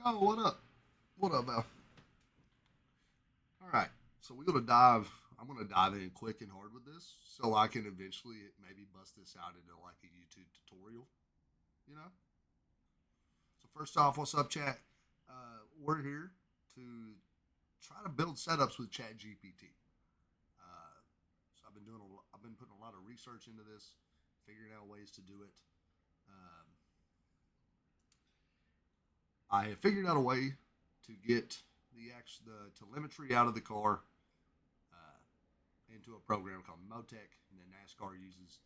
Oh, what up? What up, Val? All right. So we're gonna dive. I'm gonna dive in quick and hard with this, so I can eventually maybe bust this out into like a YouTube tutorial. You know. So first off, what's up, chat? We're here to try to build setups with ChatGPT. So I've been putting a lot of research into this, figuring out ways to do it. Um, I have figured out a way to get the telemetry out of the car uh, into a program called Motec, and that NASCAR uses,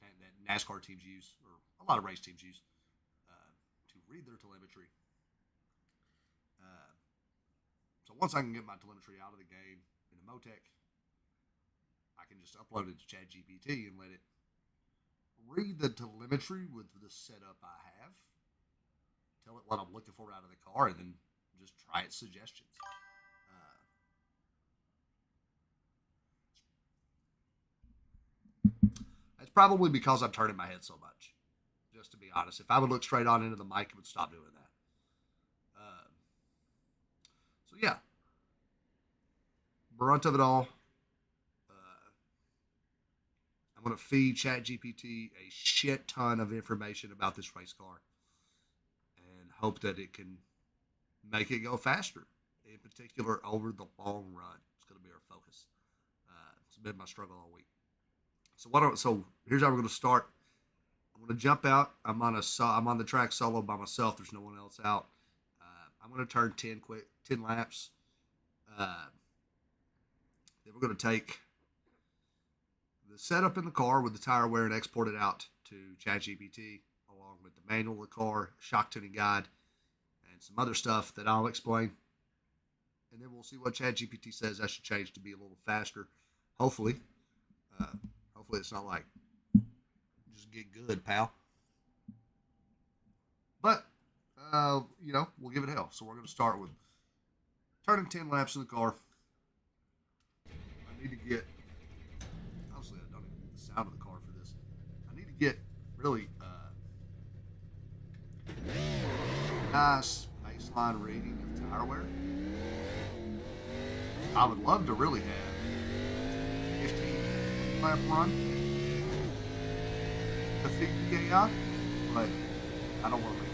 and that NASCAR teams use, or a lot of race teams use, to read their telemetry. Uh, so once I can get my telemetry out of the game in the Motec, I can just upload it to ChatGPT and let it read the telemetry with the setup I have, tell it what I'm looking for out of the car, and then just try its suggestions. That's probably because I'm turning my head so much. Just to be honest, if I would look straight on into the mic, it would stop doing that. So yeah, brunt of it all, I'm going to feed ChatGPT a shit ton of information about this race car and hope that it can make it go faster. In particular, over the long run, it's going to be our focus. It's been my struggle all week. So here's how we're going to start. I'm going to jump out. I'm on the track solo by myself. There's no one else out. I'm going to turn 10 laps. Then we're going to take the setup in the car with the tire wear and export it out to ChatGPT, along with the manual of the car, shock tuning guide, and some other stuff that I'll explain. And then we'll see what ChatGPT says I should change to be a little faster. Hopefully. Hopefully it's not like, just get good, pal. But, we'll give it hell. So we're going to start with turning 10 laps in the car. I need to get, honestly, I don't even need the sound of the car for this. I need to get really nice baseline reading of tire wear. I would love to really have 15 lap run to feed the AI, but I don't want to make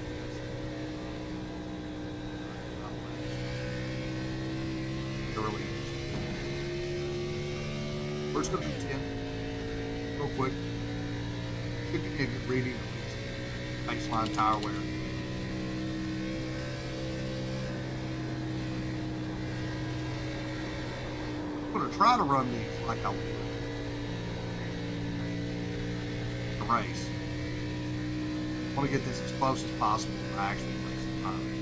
it really interesting. We're just going to do 10 real quick. Should give me a good reading of baseline tire wear. I'm going to try to run these like I would the race. I want to get this as close as possible to actually race the time.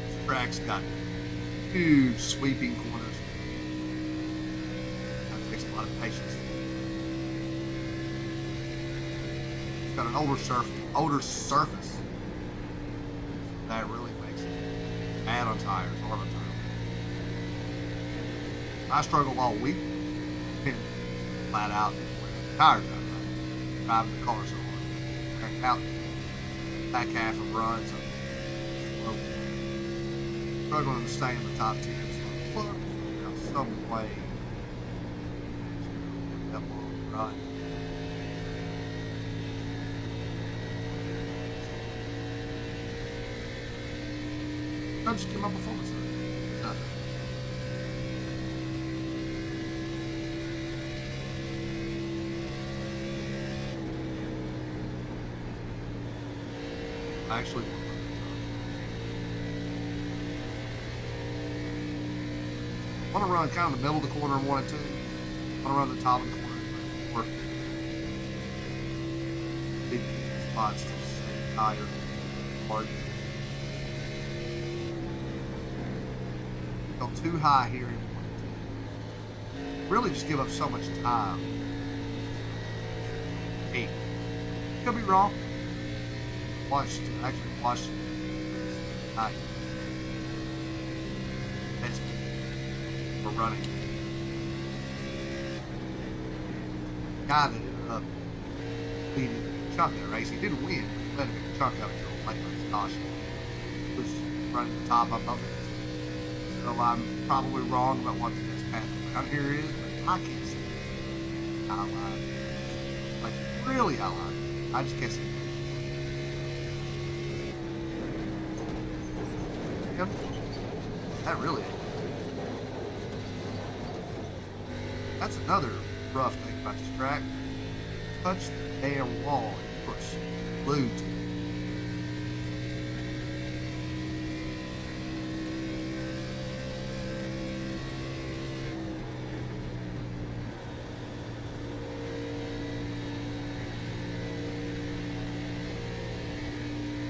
This track's got huge sweeping corners. Takes a lot of patience. It's got an older surface that really makes it bad on tires, hard on tires. I struggled all week, flat out wearing tires out, right? Driving the car so hard. Cranked out back half of runs. So struggling to stay in the top 10. So, some way. That long run. I'll just get my performance up. Actually, I want to run kind of the middle of the corner in 1 and 2. I want to run the top of the corner. Or big spots to stay higher, hard. Go too high here in 1 and 2. Really just give up so much time. 8. Could be wrong. Actually watched Not best for running. The guy that ended up leading the chunk of that race, he didn't win, but he led a big chunk of it until late race caution. He was running the top above it. So I'm probably wrong about what the best path around here is, but I can't see it. I lied. Like, really, I lied. I just can't see it. That really is. That's another rough thing about this track. Touch the damn wall and push glued to it.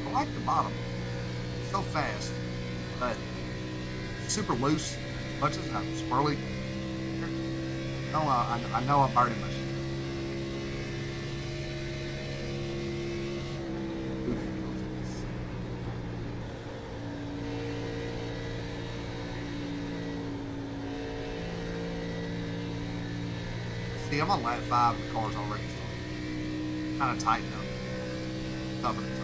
I like the bottom. It's so fast, but super loose, as much as I'm swirly. I know I'm burning my shit. See, I'm on lap 5 and the car's already started. Kind of tightened up. Tougher to turn.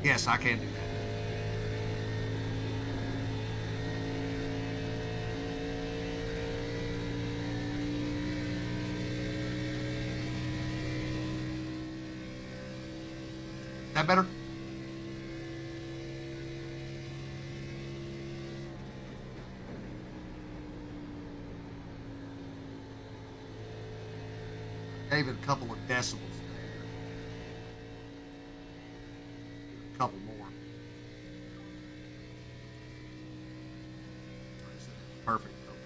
Yes, I can do that. That better? Gave it a couple of decibels there. A couple more. Perfect. Okay.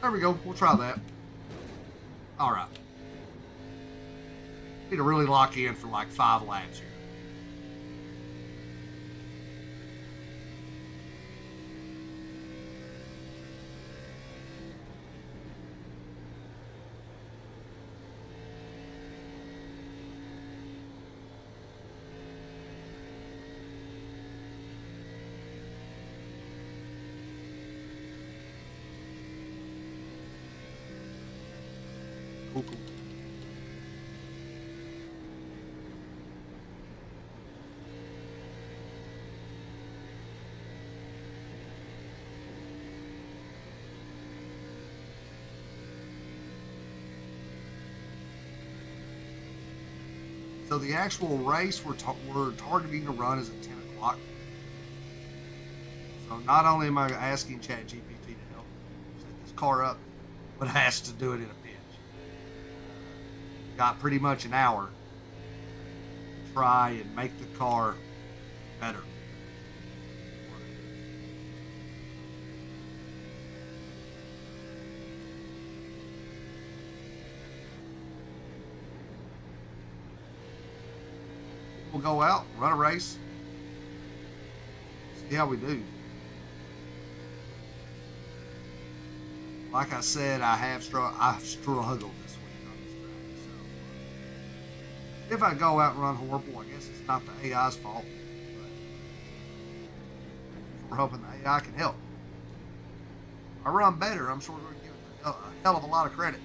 There we go. We'll try that. All right. Need to really lock in for like 5 laps here. Cool. So the actual race we're targeting to run is at 10 o'clock. So not only am I asking ChatGPT to help set this car up, but I has to do it in a pinch. Got pretty much an hour to try and make the car better. We'll go out, run a race, see how we do. Like I said, I've struggled this week on this track. So if I go out and run horrible, I guess it's not the AI's fault. But we're hoping the AI can help. If I run better, I'm sure we're going to give it a hell of a lot of credit.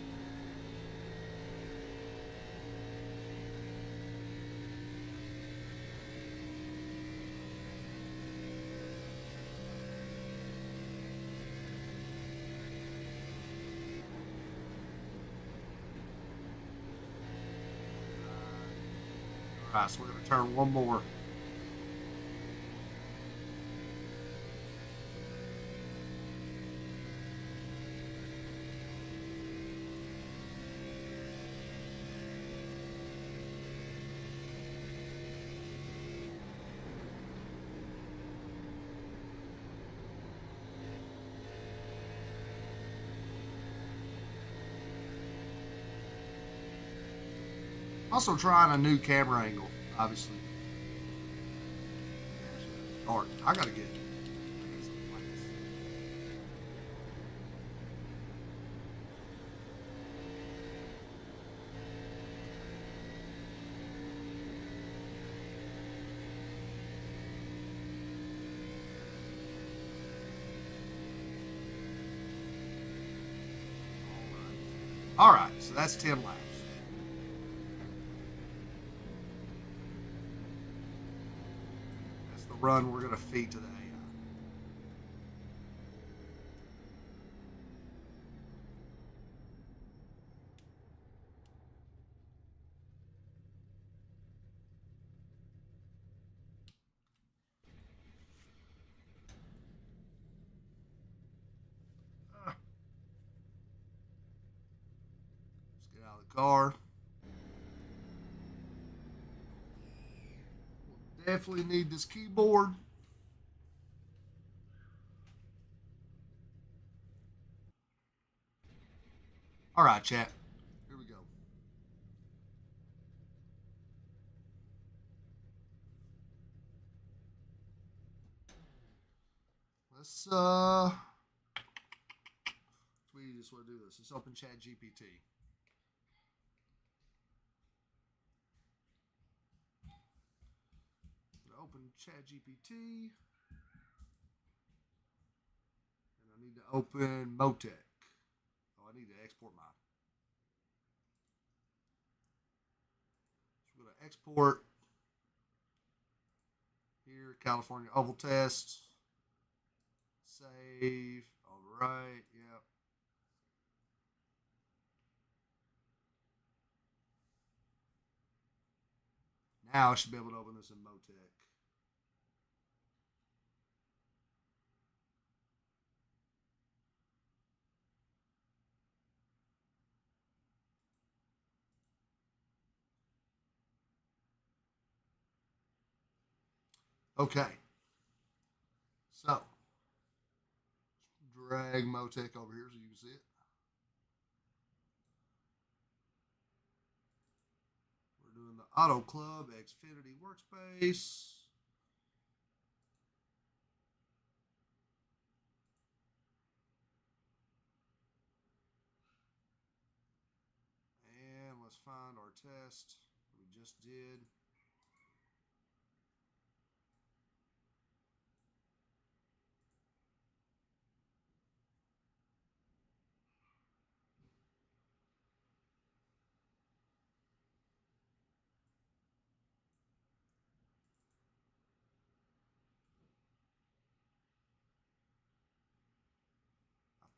Alright, so we're going to turn one more. Also trying a new camera angle, obviously. Dark. I gotta get some lights. All right, so that's 10 laps. That's the run we're going to feed to the AI. Let's get out of the car. We'll definitely need this keyboard. All right, chat. Here we go. Let's we just want to do this. Let's open ChatGPT. Open ChatGPT. And I need to open Motec. Oh, I need to export mine. So we're going to export here, California Oval Test. Save. All right. Yep. Now I should be able to open this in Motec. Okay. So, drag Motec over here so you can see it. We're doing the Auto Club Xfinity workspace. And let's find our test we just did.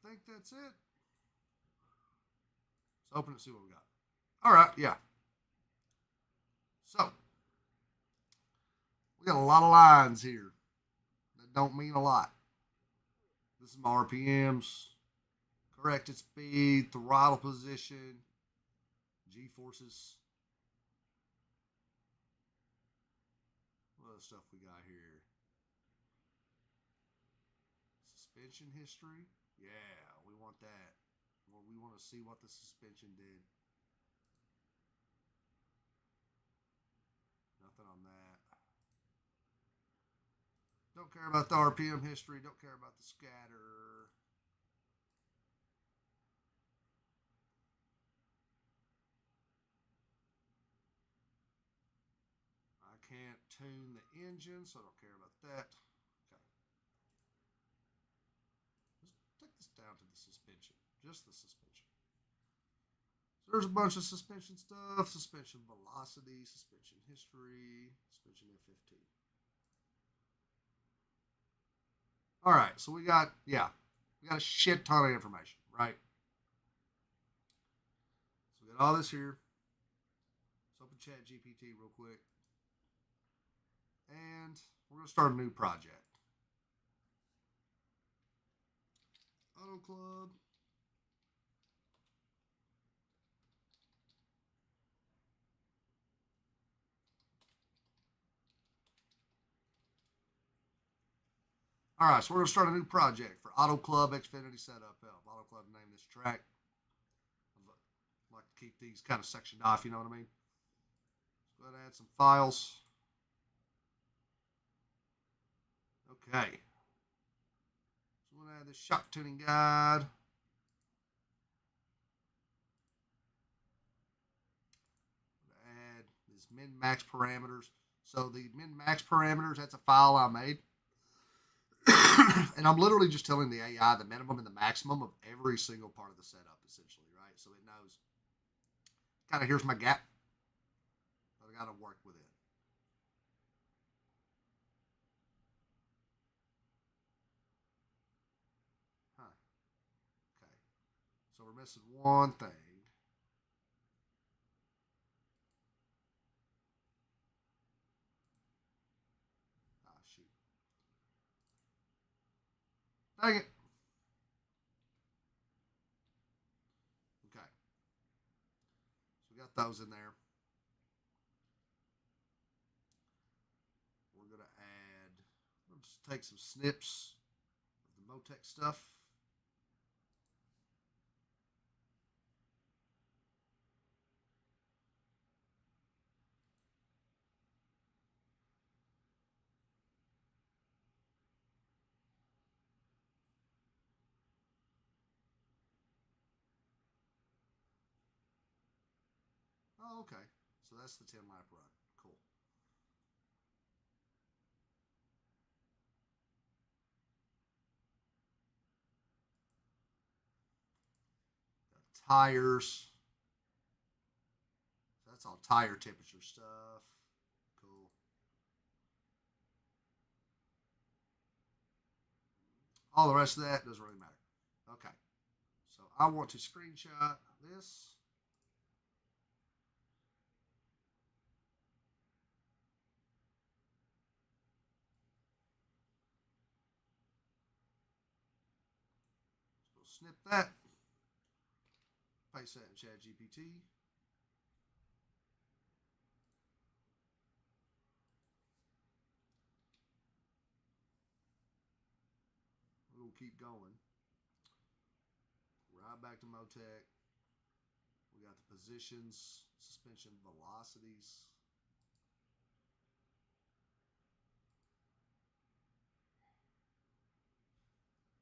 I think that's it. Let's open it and see what we got. All right, yeah. So, we got a lot of lines here that don't mean a lot. This is my RPMs, corrected speed, throttle position, G forces. What other stuff we got here? Suspension history. Yeah, we want that. Well, we want to see what the suspension did. Nothing on that. Don't care about the RPM history. Don't care about the scatter. I can't tune the engine, so I don't care about that. Okay. Let's take this down to the suspension. Just the suspension. So there's a bunch of suspension stuff. Suspension velocity, suspension history, suspension F15. All right, so we got a shit ton of information, right? So we got all this here. Let's open ChatGPT real quick. And we're going to start a new project. Auto Club. All right, so we're going to start a new project for Auto Club Xfinity Setup Help. Auto Club name this track. I like to keep these kind of sectioned off, you know what I mean? Go ahead and add some files. Okay. So we're going to add the shock tuning guide. Add these min-max parameters. So the min-max parameters, that's a file I made. And I'm literally just telling the AI the minimum and the maximum of every single part of the setup, essentially, right? So it knows, kind of, here's my gap that I got to work within. Huh. Okay. So we're missing one thing. Ah, shoot. Dang it. Okay. So we got those in there. We're going to add, we'll just take some snips of the Motec stuff. Oh, okay. So that's the 10 lap run. Cool. Got tires. So that's all tire temperature stuff. Cool. All the rest of that doesn't really matter. Okay. So I want to screenshot this. So we'll snip that. Paste that in ChatGPT. We'll keep going. Right back to Motec. We got the positions, suspension velocities.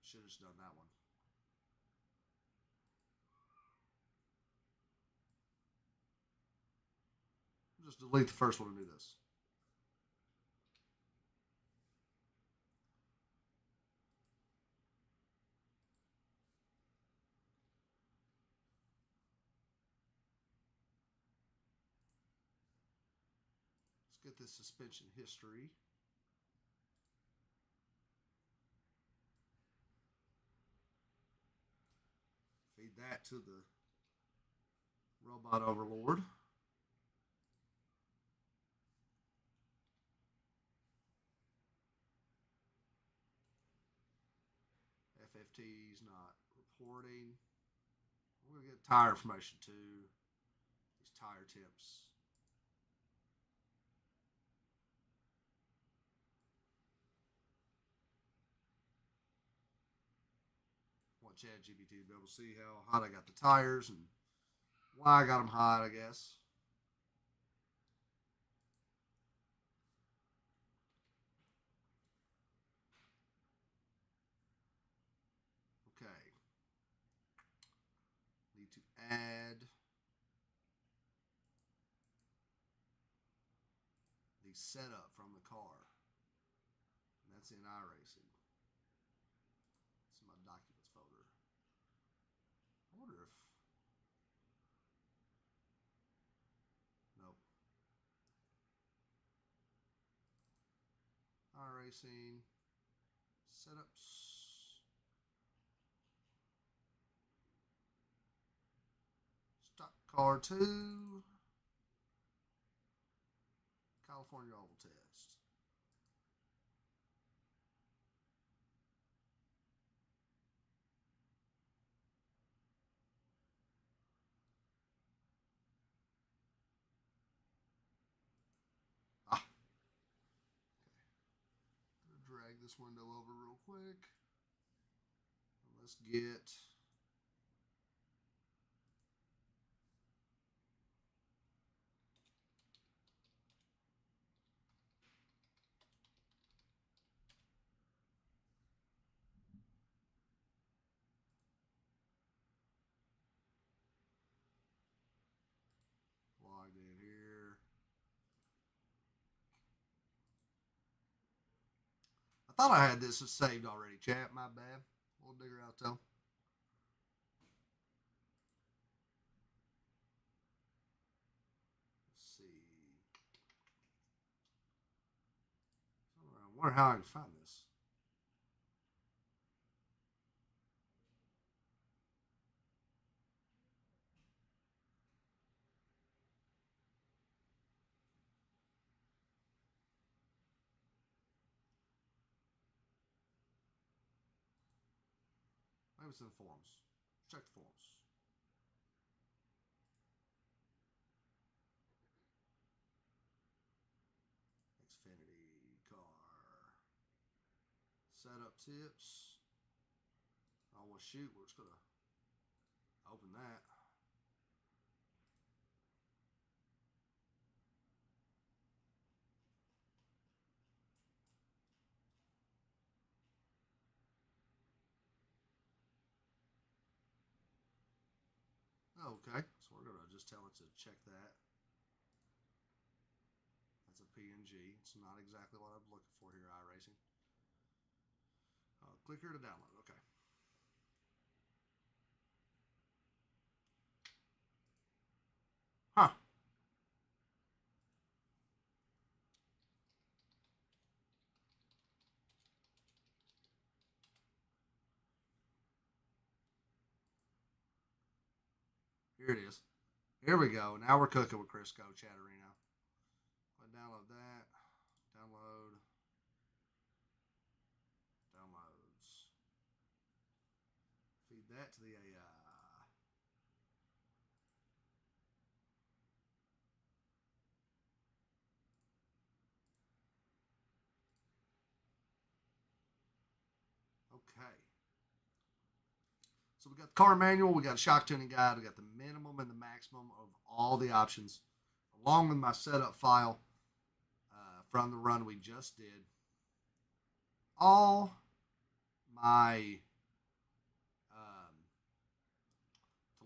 Should have just done that one. Just delete the first one and do this. Let's get this suspension history. Feed that to the robot overlord. FFT's not reporting. We're going to get tire information too. These tire temps. Want ChatGPT to be able to see how hot I got the tires and why I got them hot, I guess. Okay. Need to add the setup from the car. And that's in iRacing. It's in my documents folder. I wonder if. Nope. iRacing. Setups. Stock car 2. California oval test. Ah. Okay. Drag this window over real quick. Let's get. thought I had this saved already, chat. My bad. We'll digger out though. Let's see. I wonder how I can find this. Maybe it's in the forums. Check the forums. Xfinity car. Setup tips. Oh, well, shoot. We're just going to open that. Okay, so we're going to just tell it to check that. That's a PNG. It's not exactly what I'm looking for here, iRacing. Click here to download. Okay. Huh. Here it is. Here we go. Now we're cooking with Crisco Chatterino. Download that. Download. Downloads. Feed that to the AI. Okay. So we got the car manual, we got a shock tuning guide, we got the minimum and the maximum of all the options, along with my setup file from the run we just did. All my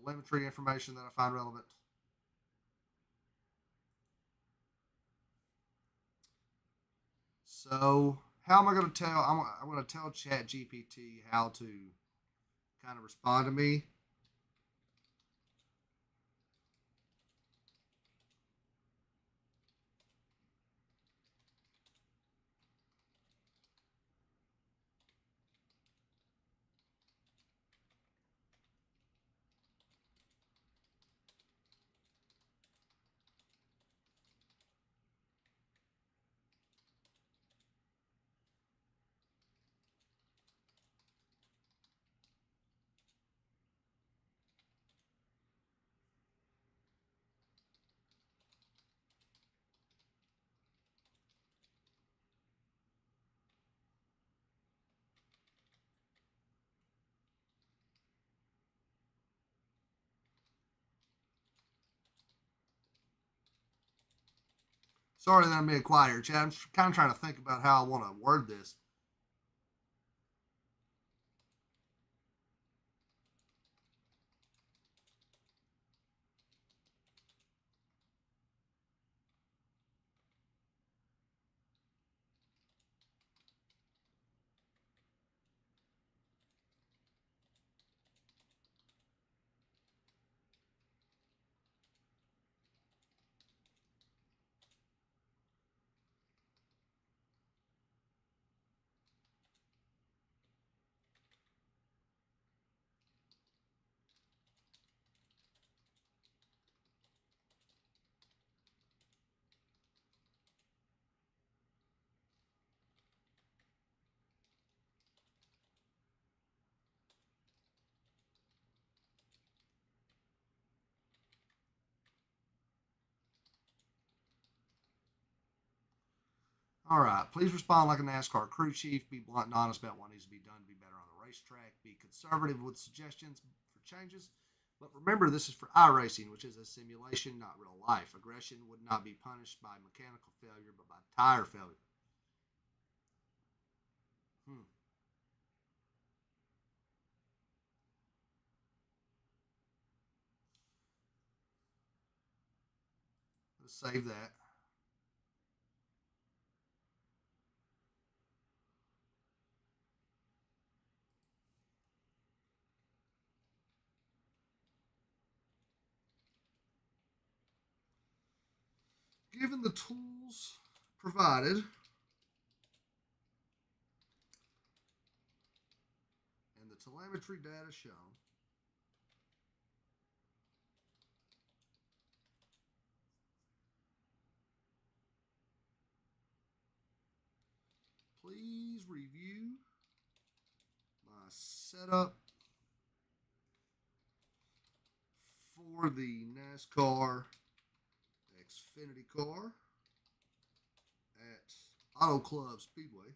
telemetry information that I find relevant. So how am I going to tell? I'm going to tell ChatGPT how to kind of respond to me. Sorry that I'm being quiet here, Chad. I'm kind of trying to think about how I want to word this. All right. Please respond like a NASCAR crew chief. Be blunt and honest about what needs to be done to be better on the racetrack. Be conservative with suggestions for changes. But remember, this is for iRacing, which is a simulation, not real life. Aggression would not be punished by mechanical failure, but by tire failure. Let's save that. given the tools provided and the telemetry data shown, please review my setup for the NASCAR Xfinity car at Auto Club Speedway.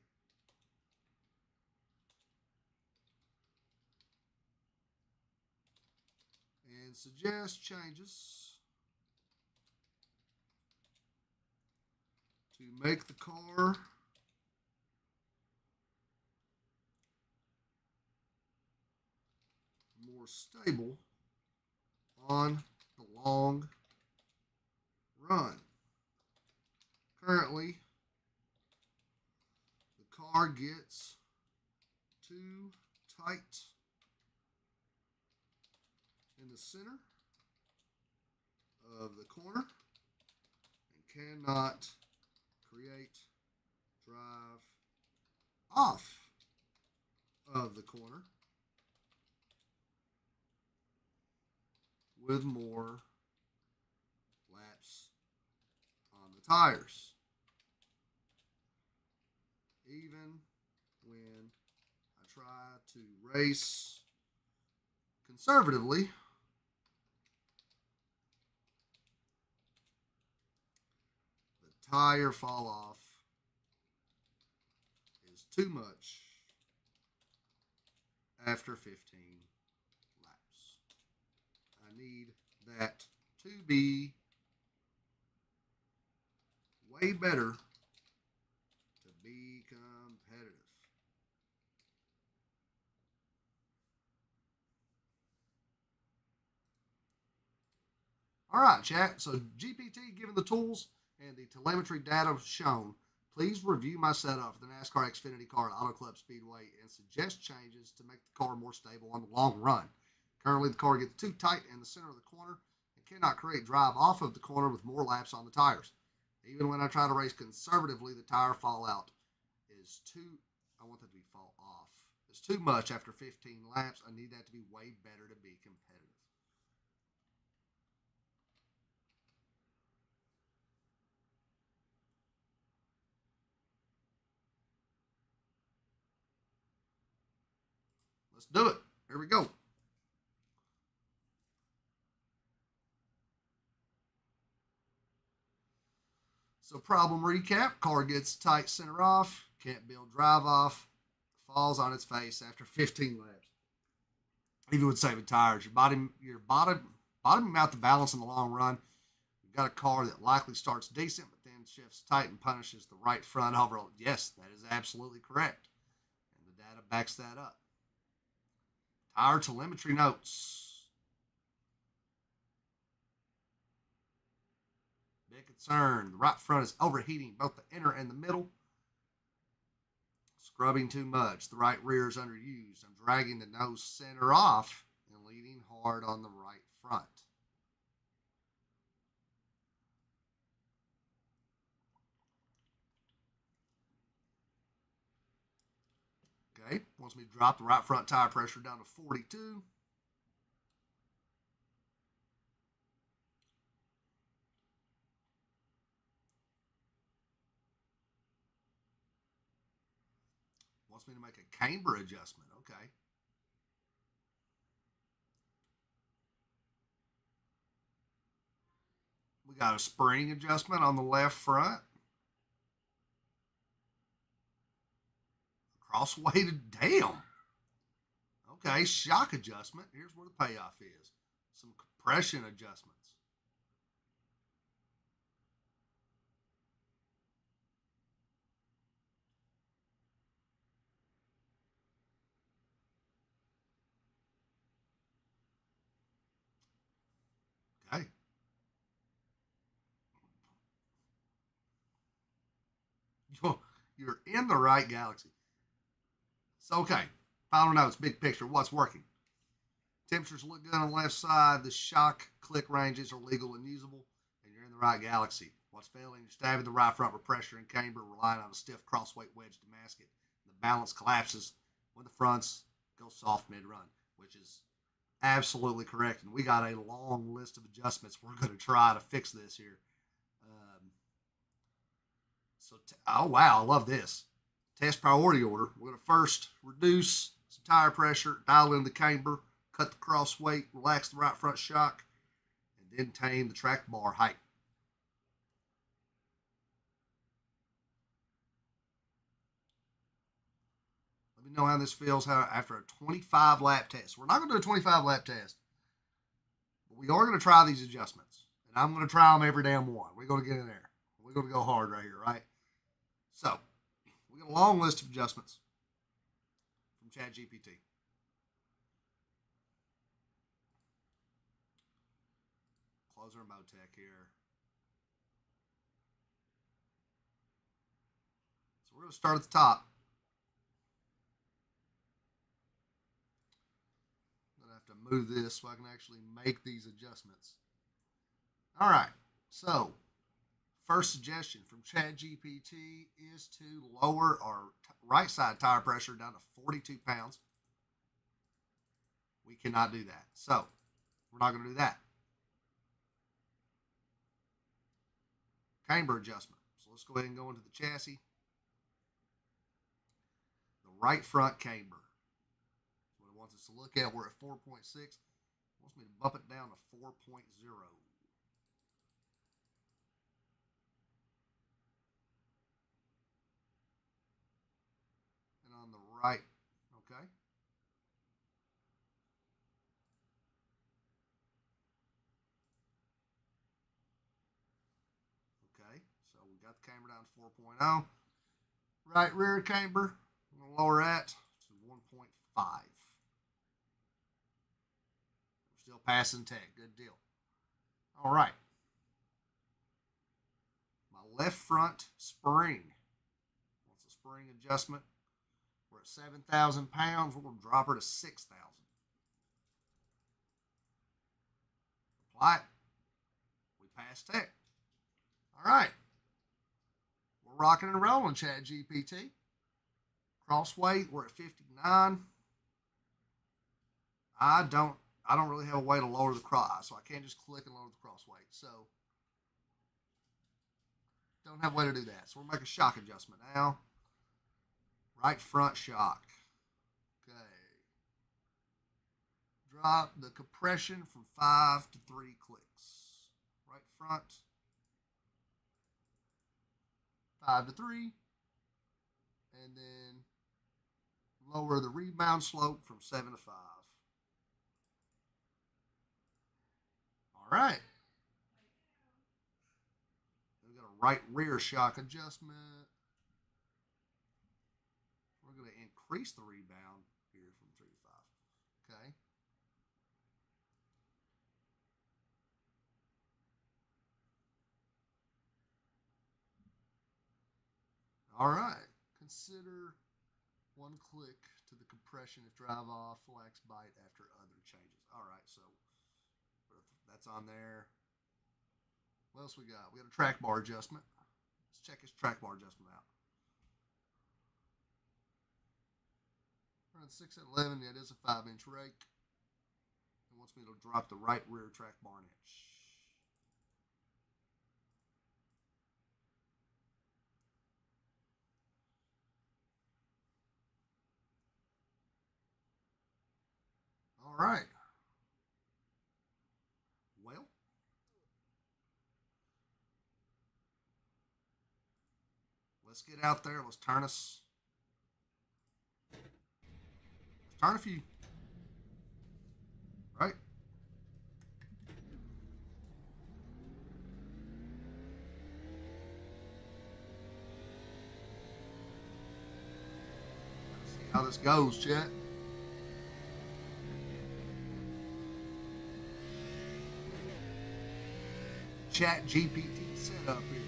And suggest changes to make the car more stable on the long run. Currently, the car gets too tight in the center of the corner and cannot create drive off of the corner with more laps on the tires. Even when I try to race conservatively, the tire fall off is too much after 15 laps. I need that to be way better to be competitive. All right, chat. So GPT, given the tools and the telemetry data shown, please review my setup for the NASCAR Xfinity car at Auto Club Speedway and suggest changes to make the car more stable on the long run. Currently, the car gets too tight in the center of the corner and cannot create drive off of the corner with more laps on the tires. Even when I try to race conservatively, the tire fallout is too, I want that to be fall off. It's too much after 15 laps. I need that to be way better to be competitive. Let's do it. Here we go. So problem recap, car gets tight center off, can't build drive off, falls on its face after 15 laps. Even with saving tires, your bottoming out the balance in the long run. You've got a car that likely starts decent, but then shifts tight and punishes the right front overall. Yes, that is absolutely correct. And the data backs that up. Tire telemetry notes. Big concern. The right front is overheating both the inner and the middle. Scrubbing too much. The right rear is underused. I'm dragging the nose center off and leaning hard on the right front. Okay, wants me to drop the right front tire pressure down to 42. Wants me to make a camber adjustment. Okay. We got a spring adjustment on the left front. Cross-weighted, damn. Okay, shock adjustment. Here's where the payoff is. Some compression adjustments. Okay. You're in the right galaxy. So, okay. Final notes, big picture. What's working? Temperatures look good on the left side. The shock click ranges are legal and usable, and you're in the right galaxy. What's failing? You're stabbing the right front with pressure and camber, relying on a stiff crossweight wedge to mask it. The balance collapses when the fronts go soft mid-run, which is absolutely correct. And we got a long list of adjustments we're going to try to fix this here. Oh, wow, I love this. Test priority order. We're going to first reduce some tire pressure, dial in the camber, cut the cross weight, relax the right front shock, and then tame the track bar height. Let me know how this feels after a 25 lap test. We're not going to do a 25 lap test, but we are going to try these adjustments. And I'm going to try them every damn one. We're going to get in there. We're going to go hard right here, right? So, we got a long list of adjustments from ChatGPT. Close our Motec here. So we're going to start at the top. I'm going to have to move this so I can actually make these adjustments. All right, so first suggestion from ChatGPT is to lower our right side tire pressure down to 42 pounds. We cannot do that. So we're not going to do that. Camber adjustment. So let's go ahead and go into the chassis. The right front camber. That's what it wants us to look at. We're at 4.6. It wants me to bump it down to 4.0. On the right, okay. Okay, so we got the camber down to 4.0. Right rear camber, I'm going to lower that to 1.5. We're still passing tech, good deal. All right. My left front spring. What's the spring adjustment? We're at 7,000 pounds. We're going to drop her to 6,000. Apply it. We pass tech. All right. We're rocking and rolling, ChatGPT. Cross weight, we're at 59. I don't really have a way to lower the cross, so I can't just click and lower the cross weight. So don't have a way to do that. So we'll make a shock adjustment now. Right front shock. Okay. Drop the compression from 5 to 3 clicks. Right front. 5 to 3. And then lower the rebound slope from 7 to 5. All right. We've got a right rear shock adjustment. We're going to increase the rebound here from 3 to 5. Okay. All right. Consider one click to the compression if drive off, flex bite after other changes. All right, so that's on there. What else we got? We got a track bar adjustment. Let's check his track bar adjustment out. Running 6 at 11, that is a 5-inch rake. It wants me to drop the right rear track bar an inch. All right. Well, let's get out there. Let's turn a few. Right? Let's see how this goes, Chet. ChatGPT setup here.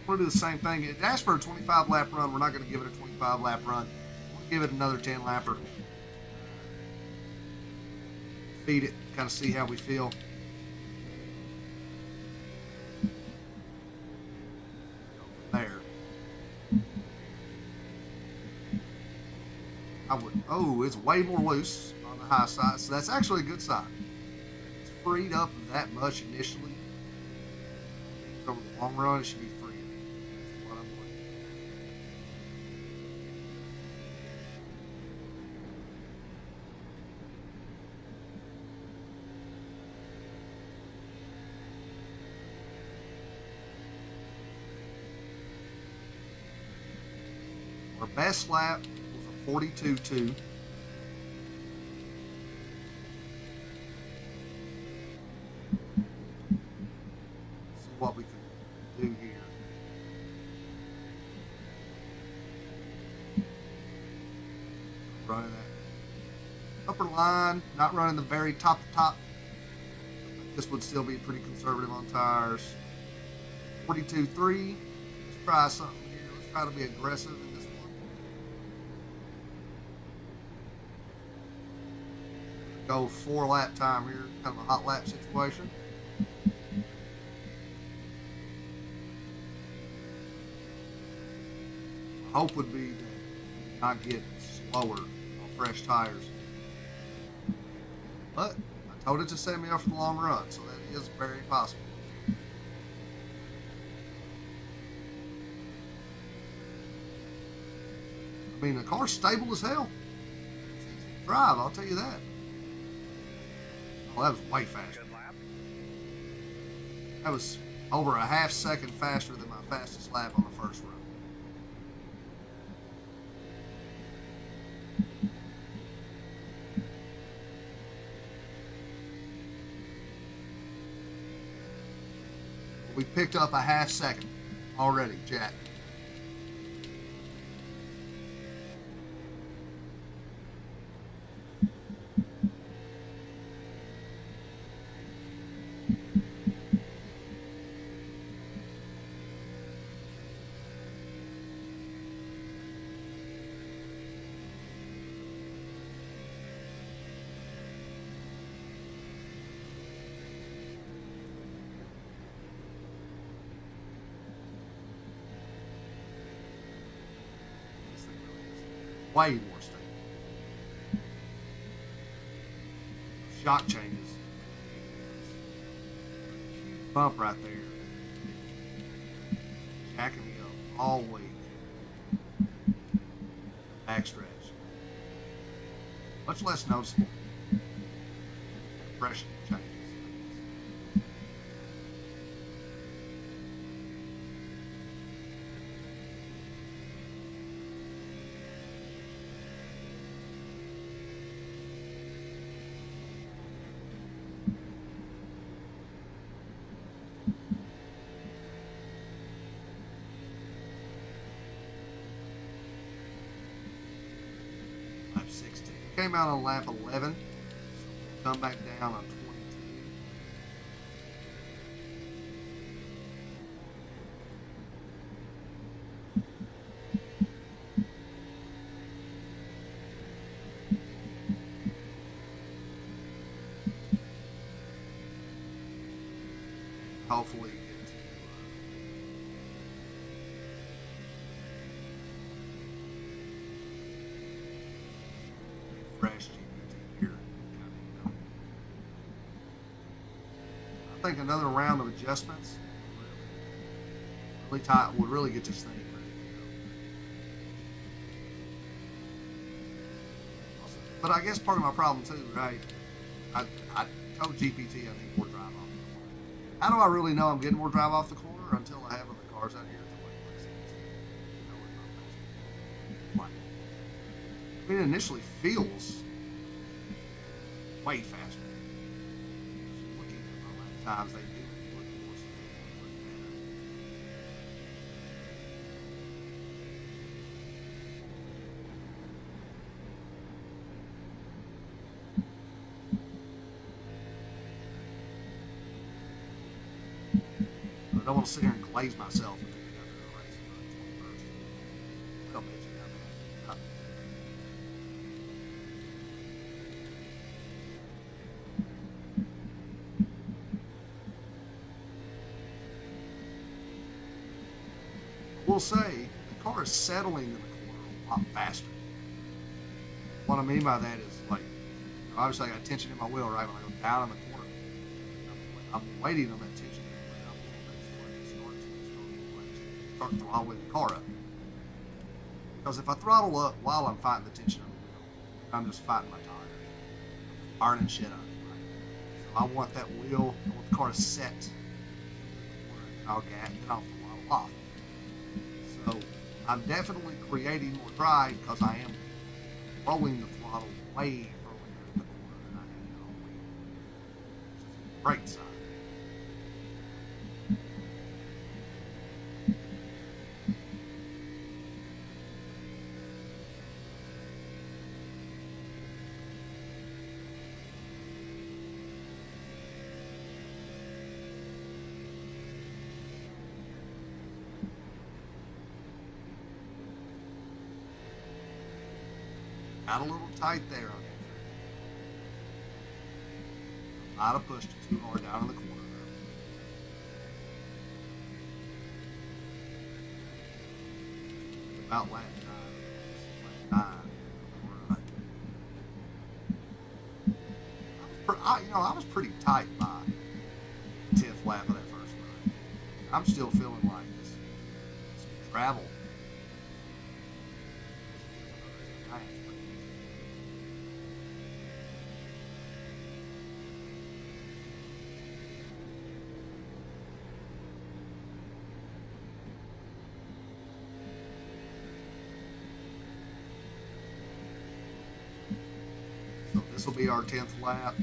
We're going to do the same thing. It asked for a 25 lap run. We're not going to give it a 25 lap run. We'll give it another 10 lapper. Feed it, kind of see how we feel. Oh, it's way more loose on the high side, so that's actually a good sign. It's freed up that much initially. Over the long run, it should be freed. That's what I'm looking at. Our best lap was a 42.2. What we can do here. Running that upper line, not running the very top. This would still be pretty conservative on tires. 42.3. Let's try something here. Let's try to be aggressive in this one. Go 4 lap time here, kind of a hot lap situation. Hope would be to not get slower on fresh tires. But I told it to set me up for the long run, so that is very possible. I mean, the car's stable as hell. It's easy to drive, I'll tell you that. Oh, that was way faster. That was over a half second faster than my fastest lap on the first run. We picked up a half second already, Jack. Way more stable. Shock changes. Huge bump right there. Jacking me up all week. Backstretch. Much less noticeable. Compression changes. Lap 16. Came out on lap 11. So come back down on 22. Hopefully get to fresh GPT here. I think another round of adjustments really tight would really get this thing ready to go. But I guess part of my problem too, right? I told GPT I need more drive off the corner. How do I really know I'm getting more drive off the corner until I have other cars out here? I mean, it initially feels way faster. Looking at my lap times, they do look more stable, look better. But I don't want to sit here and glaze myself and think I'm going to race on 21st. I'll bet you down there. I will say the car is settling in the corner a lot faster. what I mean by that is like, obviously I got tension in my wheel, right? When I go down in the corner, I'm waiting on that tension. Start throttling the car up. Because if I throttle up while I'm fighting the tension on the wheel, I'm just fighting my tires, ironing shit up. Right? So I want that wheel, I want the car to set. I'll get, then I'll throttle off. So I'm definitely creating more drag because I am rolling the throttle way earlier in the corner than I have it on wheel. Great sign. Got a little tight there on it. Might have pushed it too hard down in the corner. About lap 9. I was pretty tight by the 10th lap of that first run. I'm still feeling like this travel. So this will be our 10th lap.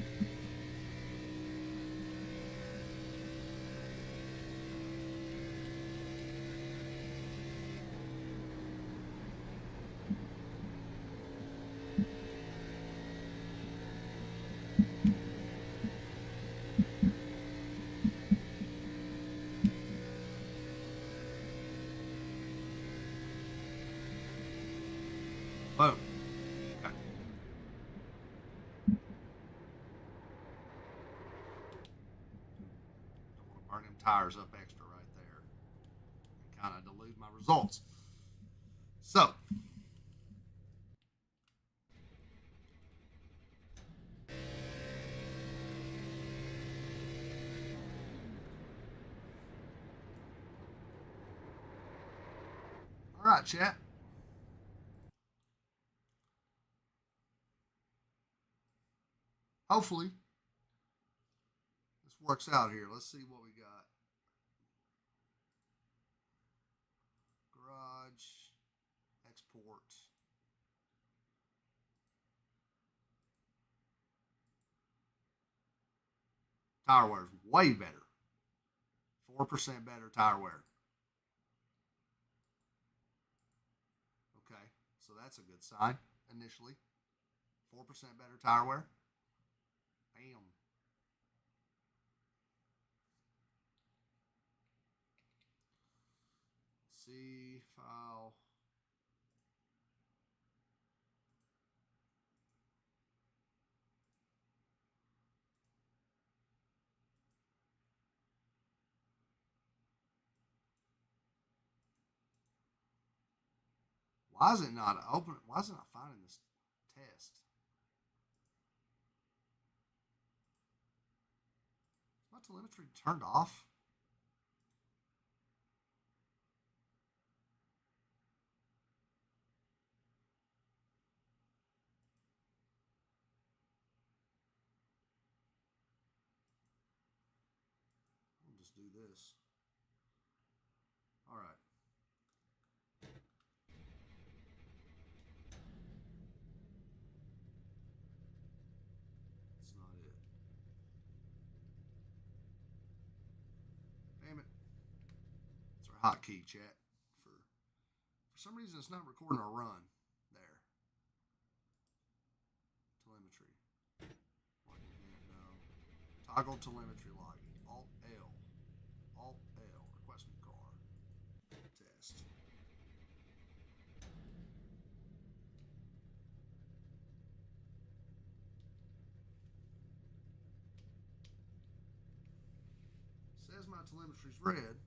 Boom. Okay. Don't want to burn them tires up extra right there and kind of dilute my results. So, all right, chat. Hopefully, this works out here. Let's see what we got. Garage, export. Tire wear is way better. 4% better tire wear. Okay, so that's a good sign initially. 4% better tire wear. Bam. See file. Why is it not open? Why is it not finding this test? Is my telemetry turned off? I'll just do this. All right. That's not it. Damn it. It's our hotkey, chat. For some reason, it's not recording our run there. Telemetry. Logging in. No. Toggle telemetry logging. Alt L. Alt L. Request new car. Test. Says my telemetry's red.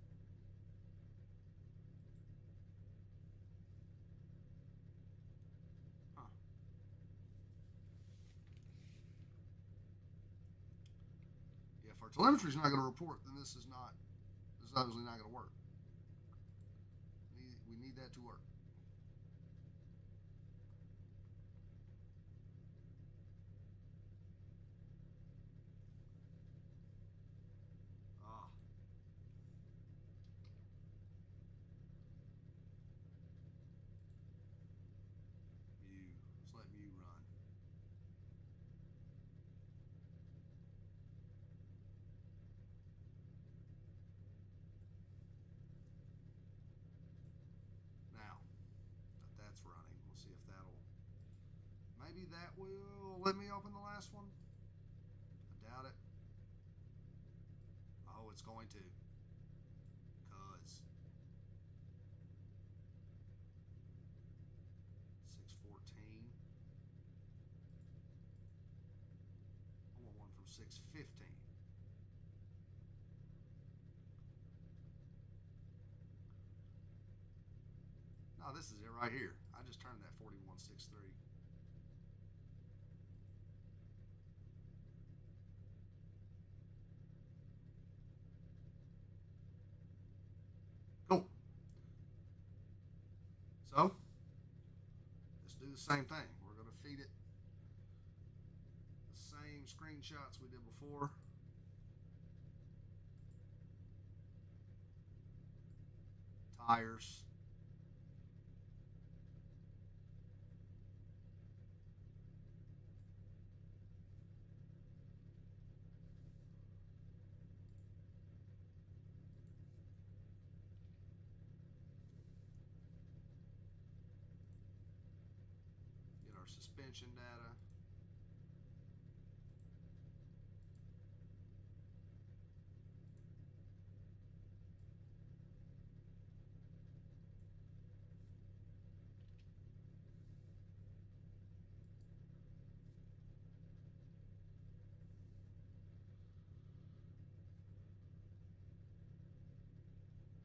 Huh. If our telemetry is not going to report, then this is obviously not going to work. We need that to work. Ah. Mu. Let's let mu run. Now that that's running, we'll see if that'll. Maybe that will let me open the last one. I doubt it. Oh, it's going to. Cause 614. I want one from 615. No, this is it right here. I just turned that 4163. Cool. So, let's do the same thing. We're going to feed it the same screenshots we did before. Tires. Get our suspension data.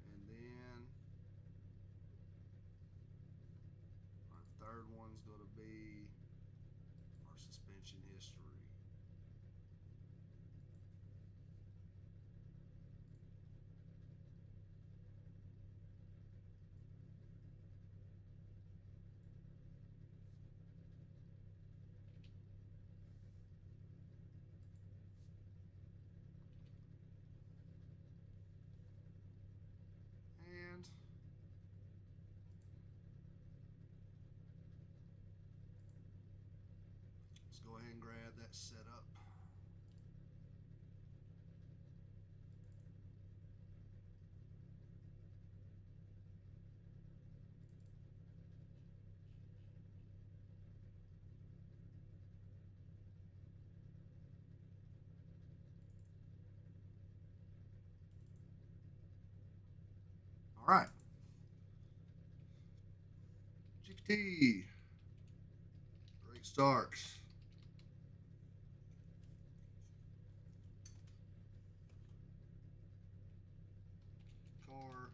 And then our third one's going to be our suspension history. And let's go ahead and grab that setup. All right. GPT. Great start. Car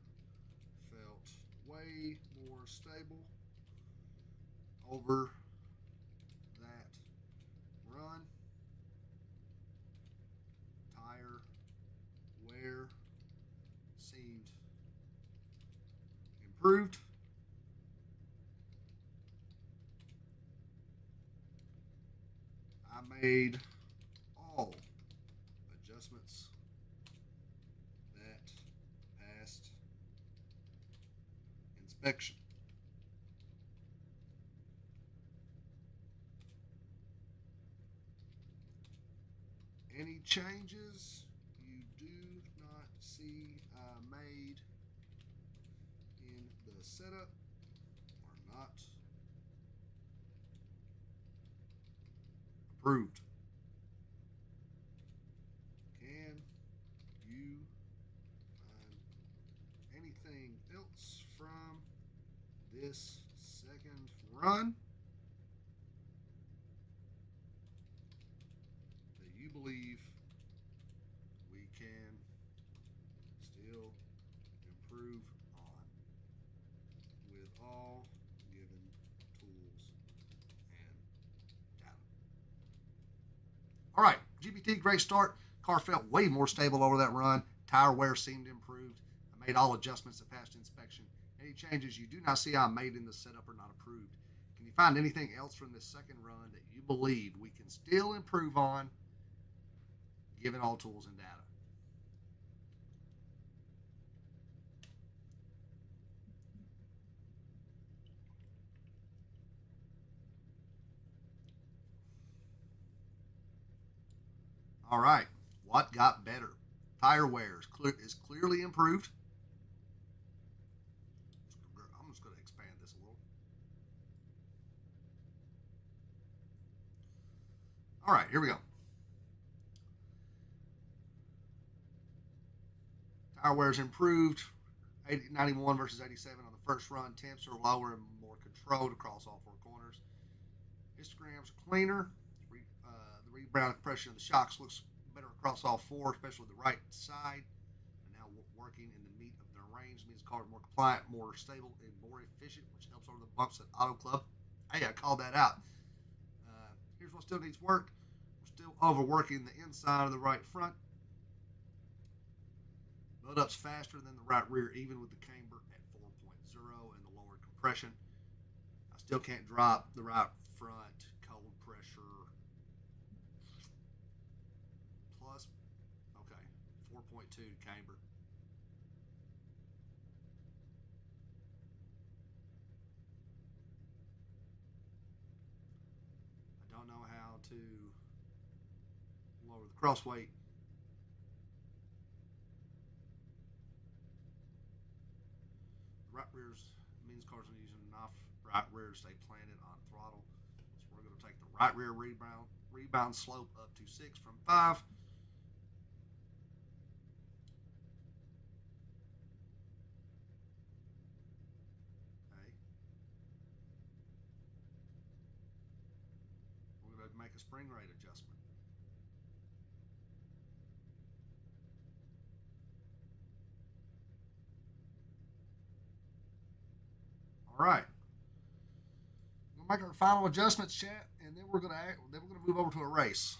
felt way more stable over that run. Tire wear seemed improved. I made all adjustments that passed inspection. Any changes you do not see made in the setup are not approved. Can you find anything else from this second run that you believe we can still improve on with all given tools and data? All right, GPT, great start. Car felt way more stable over that run. Tire wear seemed improved. I made all adjustments that passed inspection. Any changes you do not see I made in the setup are not approved. Can you find anything else from this second run that you believe we can still improve on, given all tools and data? All right. What got better? Tire wear is clearly improved. I'm just going to expand this a little. All right, here we go. Tire wear is improved. 91 versus 87 on the first run. Temps are lower and more controlled across all four corners. Histograms are cleaner. The rebound compression of the shocks looks better across all four, especially the right side. And now working in the meat of their range means the car is more compliant, more stable, and more efficient, which helps over the bumps at Auto Club. Hey, I called that out. Here's what still needs work. We're still overworking the inside of the right front. Build-up's faster than the right rear, even with the camber at 4.0 and the lower compression. I still can't drop the right front cold pressure. Plus, okay, 4.2 camber. I don't know how to lower the cross weight. Right rears means cars are using enough right rear to stay planted on throttle. So we're going to take the right rear rebound slope up to 6 from 5. Okay. We're going to make a spring rate adjustment. All right. We'll make our final adjustments, chat, and then we're going to move over to a race.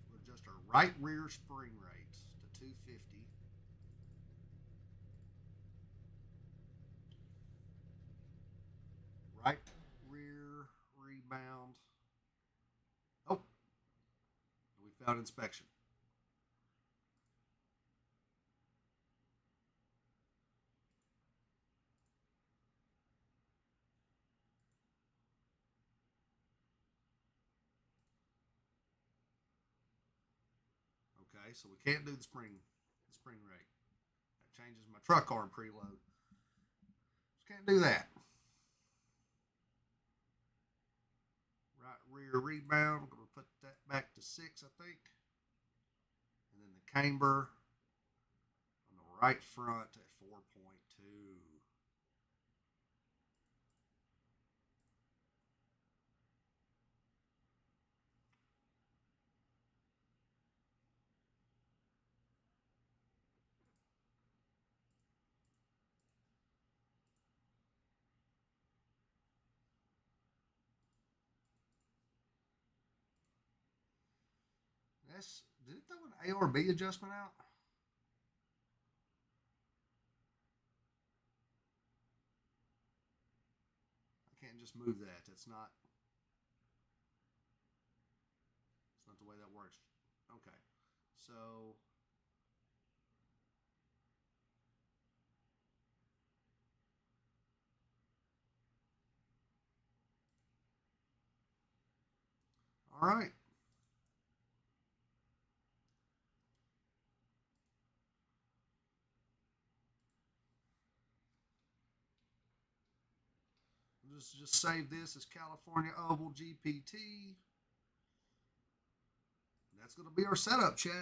We'll adjust our right rear spring rate to 250. Right rear rebound. Oh, we found inspection. Okay, so we can't do the spring rate. That changes my truck arm preload. Just can't do that. Right rear rebound. We're going to put that back to 6, I think. And then the camber on the right front at 4.2. Did it throw an A or B adjustment out? I can't just move that. It's not the way that works. Okay. So all right. Just save this as California Oval GPT. That's going to be our setup, chat.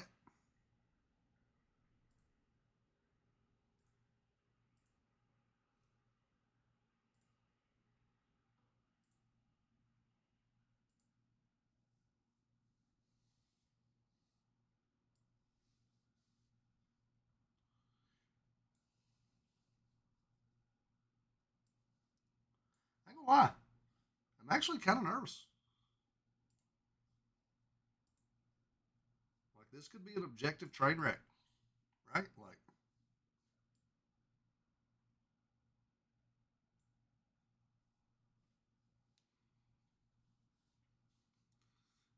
gonna lie. I'm actually kind of nervous. Like this could be an objective train wreck, right? Like,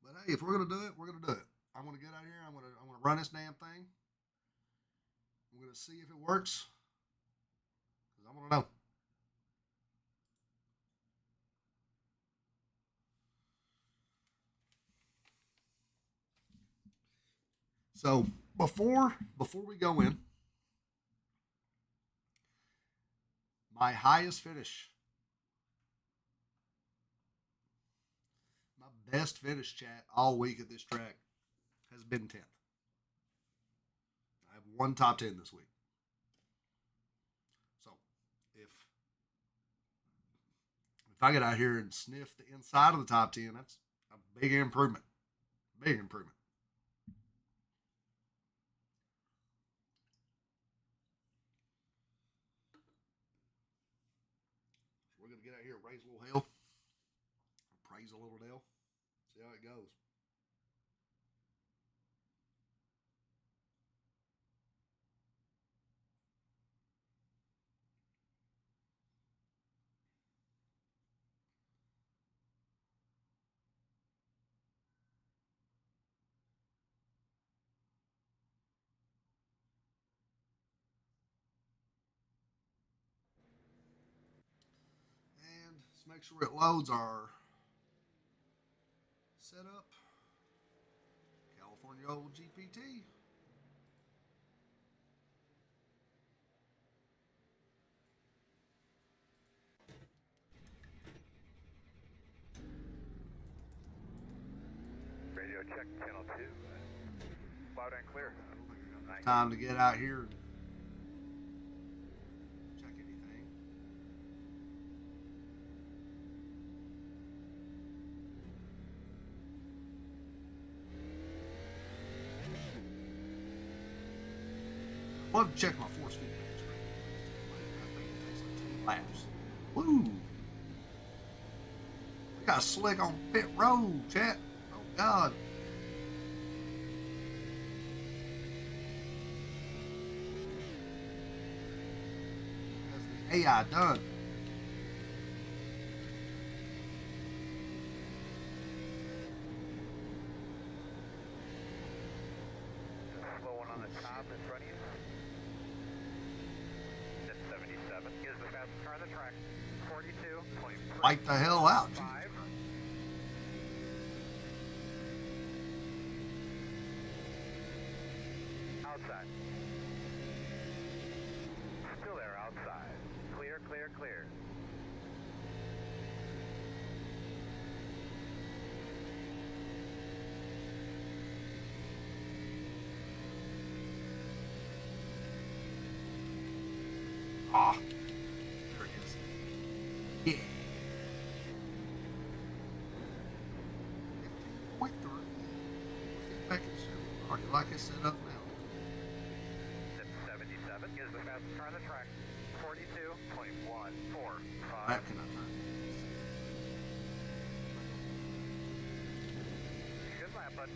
but hey, if we're gonna do it, we're gonna do it. I'm gonna get out here. I'm gonna run this damn thing. I'm gonna see if it works because I want to know. So before we go in, my highest finish, my best finish chat all week at this track has been 10th. I have one top 10 this week. So if I get out here and sniff the inside of the top 10, that's a big improvement. Big improvement. So we're gonna get out here and raise a little hell, praise a little Dale, see how it goes. And let's make sure it loads our setup. California old GPT. Radio check channel 2. Loud and clear. Time to get out here and check anything. I'll have to check my force feedback screen. I think it takes like 2 laps. Woo! We got slick on pit road, chat. Oh God. Has the AI done? Slow one on the top in front of you. That's 77. Is the fastest car on the track. 42.3. Wipe the hell out. Jesus. 5. Outside. Still there, outside. Clear, clear, clear. Ah, there it is. Yeah. 15.3. Feedback is already like I set up now. That's 77. Is the fastest car on the track. 42.145. That cannot turn. Good lap, bud.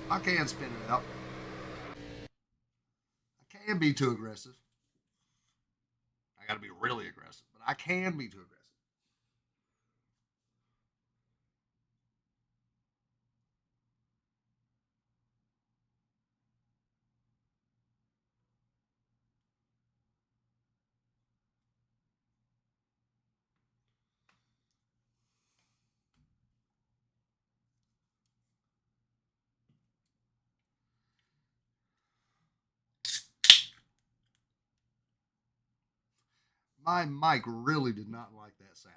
I can spin it out. I can be too aggressive. I got to be really aggressive, but I can be too aggressive. My mic really did not like that sound.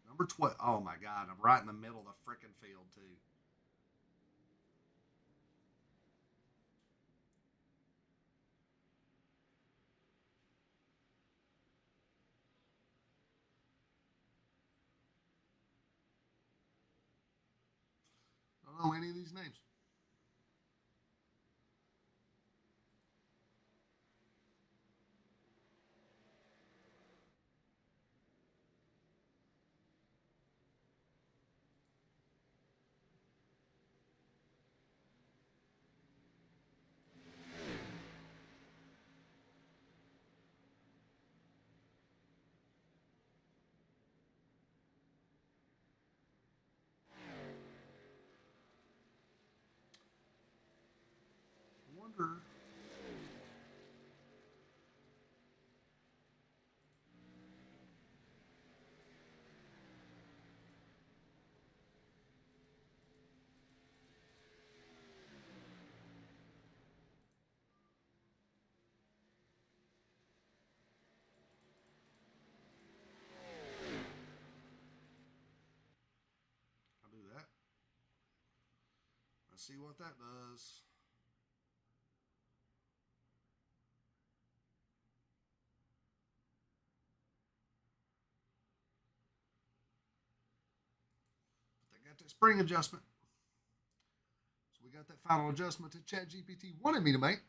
Number 12. Oh my God, I'm right in the middle of the freaking field, too. I don't know any of these names. I wonder. I'll do that. Let's see what that does. But they got that spring adjustment. So we got that final adjustment that ChatGPT wanted me to make.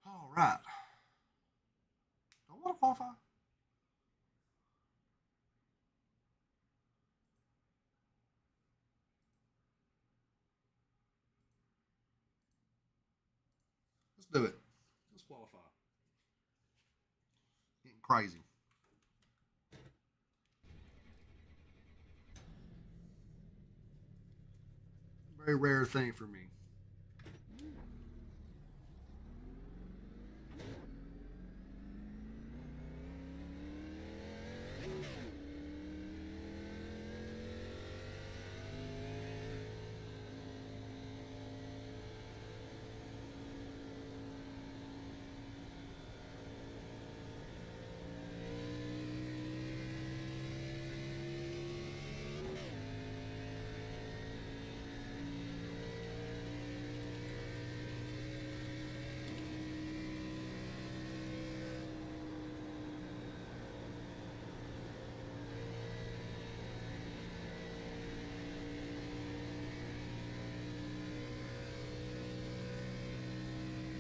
All right. Don't want to qualify. Let's do it. Let's qualify. Getting crazy. Very rare thing for me.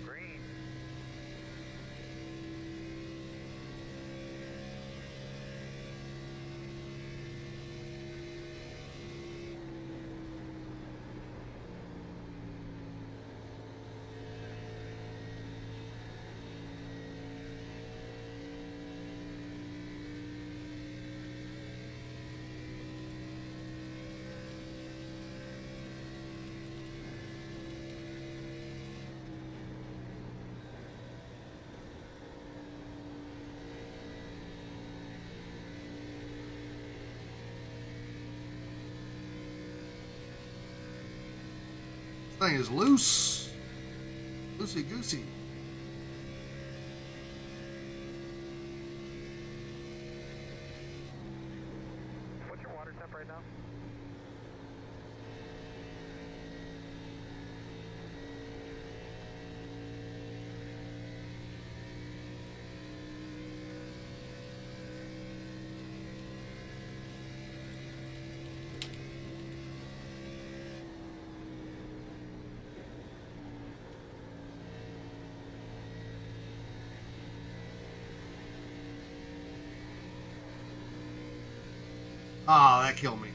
Green. This thing is loose. Loosey goosey. What's your water temp right now? Ah, that killed me.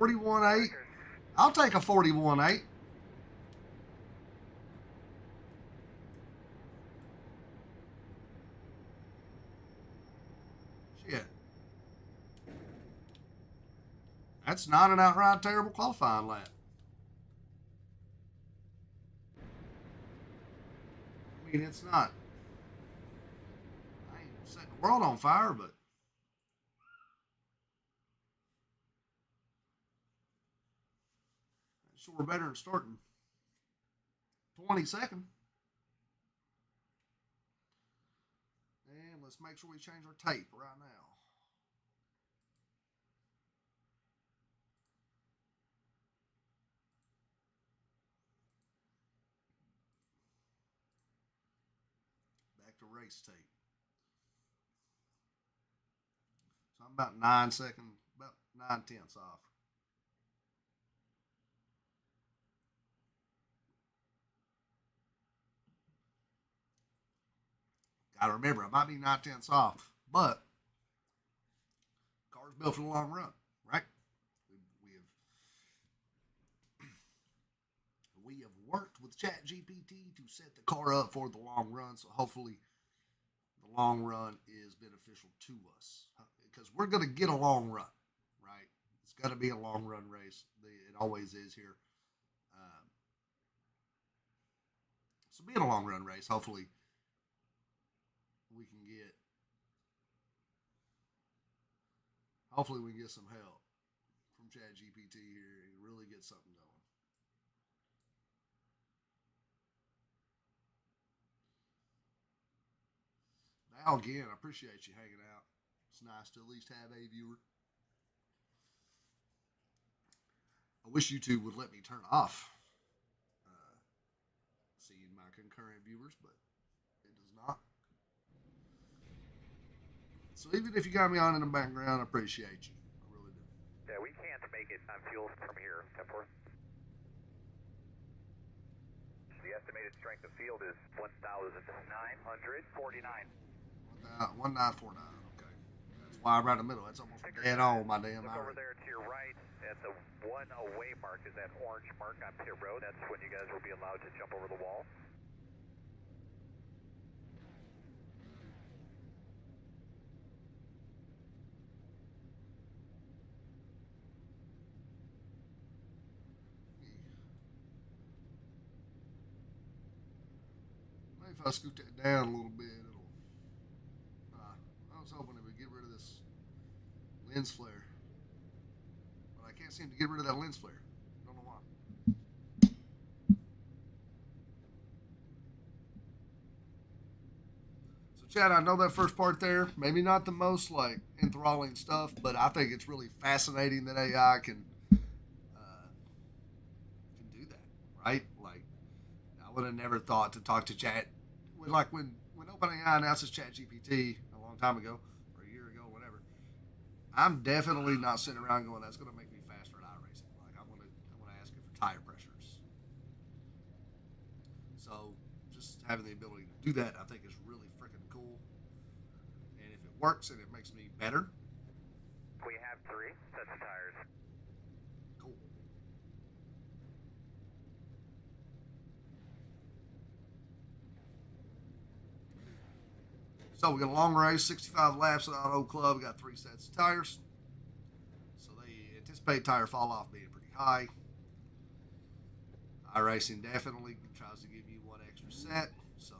41.8. I'll take a 41.8. Shit. That's not an outright terrible qualifying lap. I mean, it's not. I ain't setting the world on fire, but sure better than starting 22nd. And let's make sure we change our tape right now. Back to race tape. So I'm about 9 seconds, about 9/10 off. Gotta remember, I might be 9/10 off, but car's built for the long run, right? We have worked with ChatGPT to set the car up for the long run, so hopefully the long run is beneficial to us because we're going to get a long run, right? It's going to be a long run race. It always is here. So being a long run race, hopefully we can get some help from ChatGPT here and really get something going. Now again, I appreciate you hanging out. It's nice to at least have a viewer. I wish YouTube would let me turn off seeing my concurrent viewers, but it does not. So even if you got me on in the background, I appreciate you. I really do. Yeah, we can't make it on fuel from here, 10-4. The estimated strength of field is 1,949. 1949. Okay. That's why I'm right in the middle. That's almost dead on my damn Look eye. over there to your right at the one away mark is that orange mark on pit road. That's when you guys will be allowed to jump over the wall. Maybe if I scoot that down a little bit, it'll. I was hoping it would get rid of this lens flare, but I can't seem to get rid of that lens flare. Don't know why. So, Chad, I know that first part there, maybe not the most like enthralling stuff, but I think it's really fascinating that AI can do that, right? Like, I would have never thought to talk to Chat. Like when OpenAI announced ChatGPT a long time ago, or a year ago, whatever. I'm definitely not sitting around going, "That's going to make me faster at iRacing." Like I'm going to ask it for tire pressures. So just having the ability to do that, I think, is really freaking cool. And if it works and it makes me better, We have 3 sets of tires. cool. So we got a long race, 65 laps at Auto Club. We got 3 sets of tires. So they anticipate tire fall off being pretty high. iRacing definitely tries to give you 1 extra set. So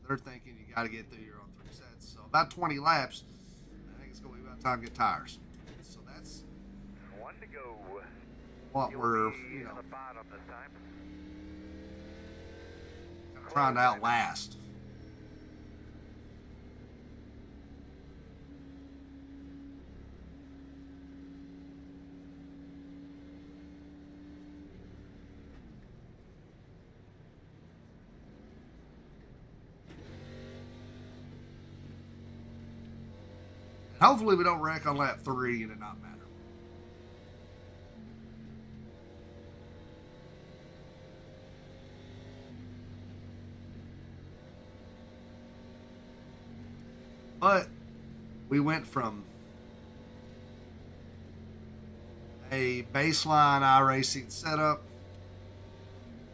they're thinking you got to get through your own 3 sets. So about 20 laps, I think it's going to be about time to get tires. So that's 1 to go. what You'll we're, be on the bottom this time. trying to outlast. Hopefully we don't wreck on lap 3 and it not matter. But we went from a baseline iRacing setup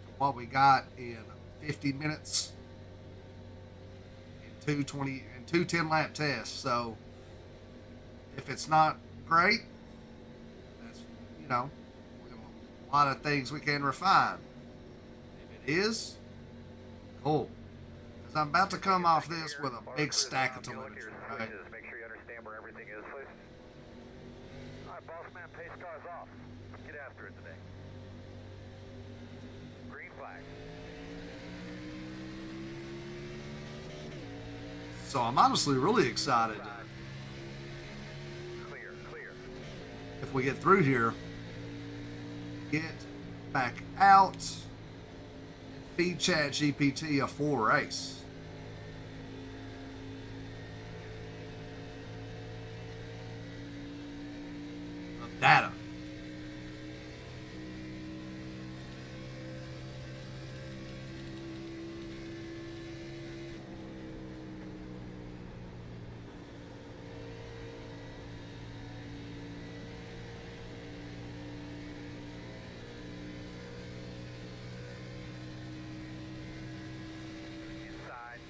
to what we got in 50 minutes in 220 and 2 10-lap tests. So if it's not great, that's, you know, a lot of things we can refine. If it is, cool. Because I'm about to come off this with a big stack of telemetry, right? Make sure you understand where everything is, please. All right, boss man, pace cars off. Get after it today. Green flag. So I'm honestly really excited Clear. if we get through here, get back out, and feed ChatGPT a full race. Of data. Inside.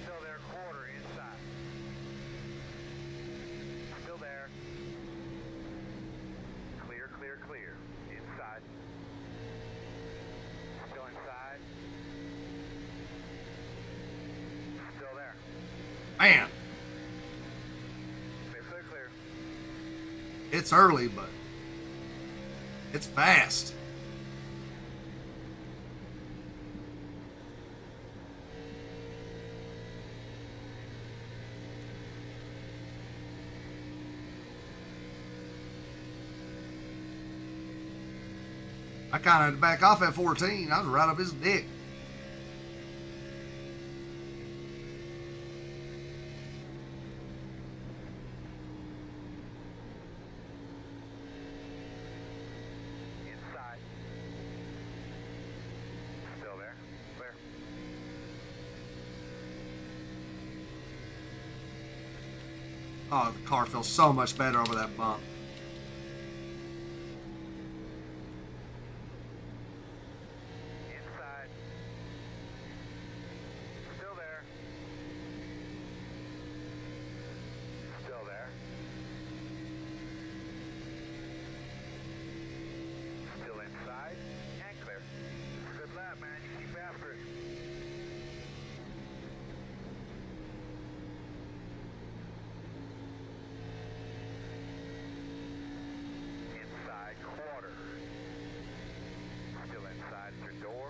Still there, quarter inside. Still there. Clear. Inside. Still inside. Still there. Man, Clear. it's early, but it's fast. I kind of had to back off at 14. I was right up his dick. Inside. Still there. Clear. Oh, the car feels so much better over that bump. Inside. Still there. Still there. Still inside. And clear. Good lap, man. You keep after it. Inside quarter. Still inside your door.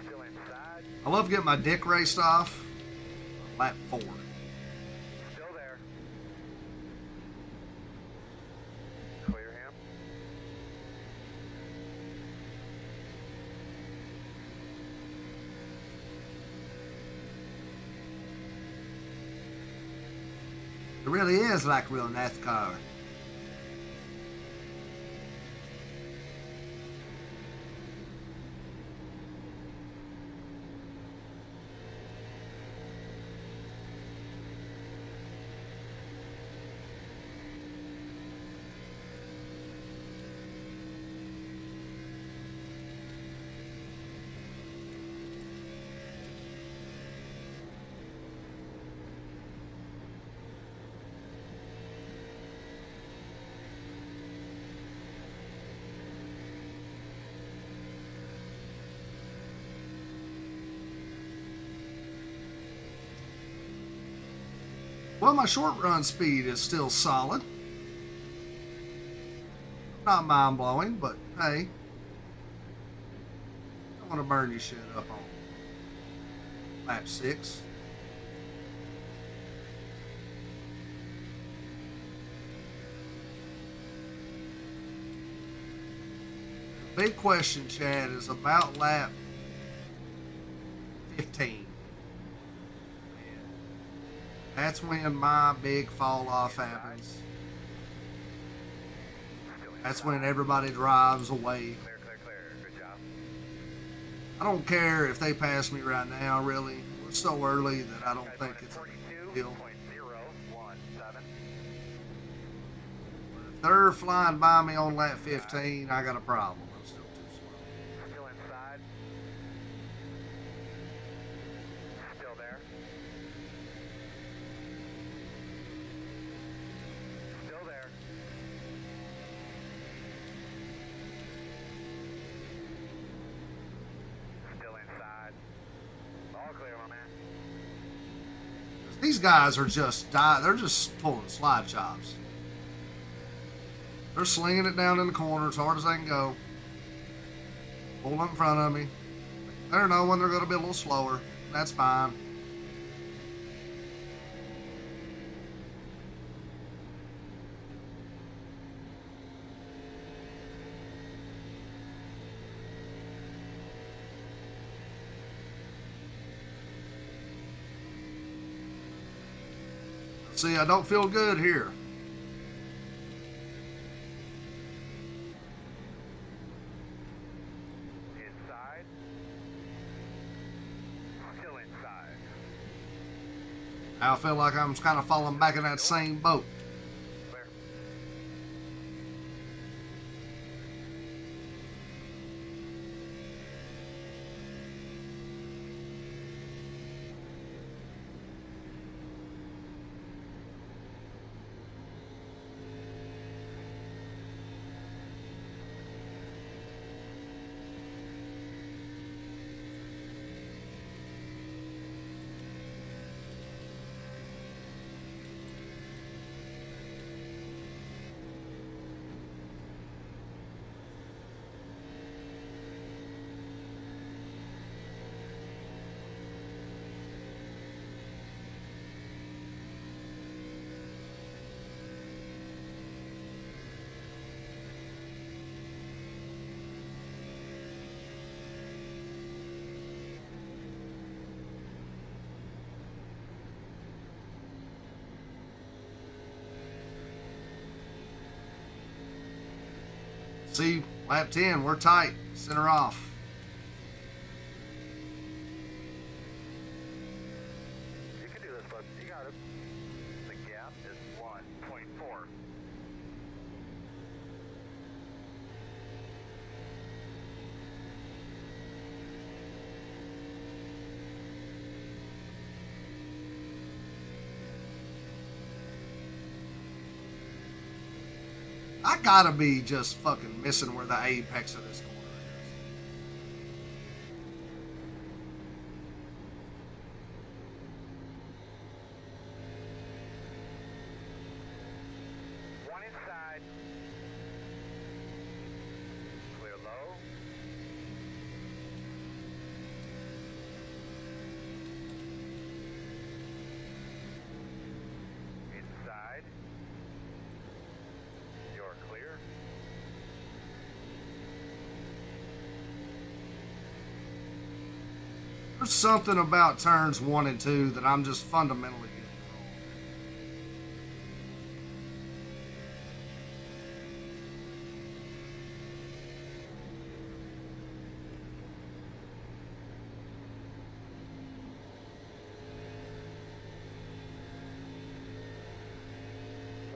Still inside. I love getting my dick raced off on lap 4. Still there. Clear him. It really is like real NASCAR. Well, my short run speed is still solid. Not mind blowing, but hey, I don't want to burn your shit up on lap 6. The big question, Chad, is about lap 15. That's when my big fall off happens. That's when everybody drives away. Clear. Good job. I don't care if they pass me right now, really. We're so early that I don't think it's a big deal. 42.017. they're flying by me on lap 15, I got a problem. I'm still too slow. Still inside. Still there. Still there. Still inside. All clear, my man. These guys are they're just pulling slide chops. They're slinging it down in the corner as hard as they can go. Pulling up in front of me. I don't know when they're going to be a little slower. That's fine. See, I don't feel good here. Inside. Still inside. I feel like I'm kind of falling back in that same boat. Clear. See, lap 10, we're tight. Center off. You can do this, bud. You got it. The gap is 1.4. I gotta be just fucking missing where the apex of this corner One inside. Clear low. Inside. You're clear. There's something about turns 1 and 2 that I'm just fundamentally getting wrong.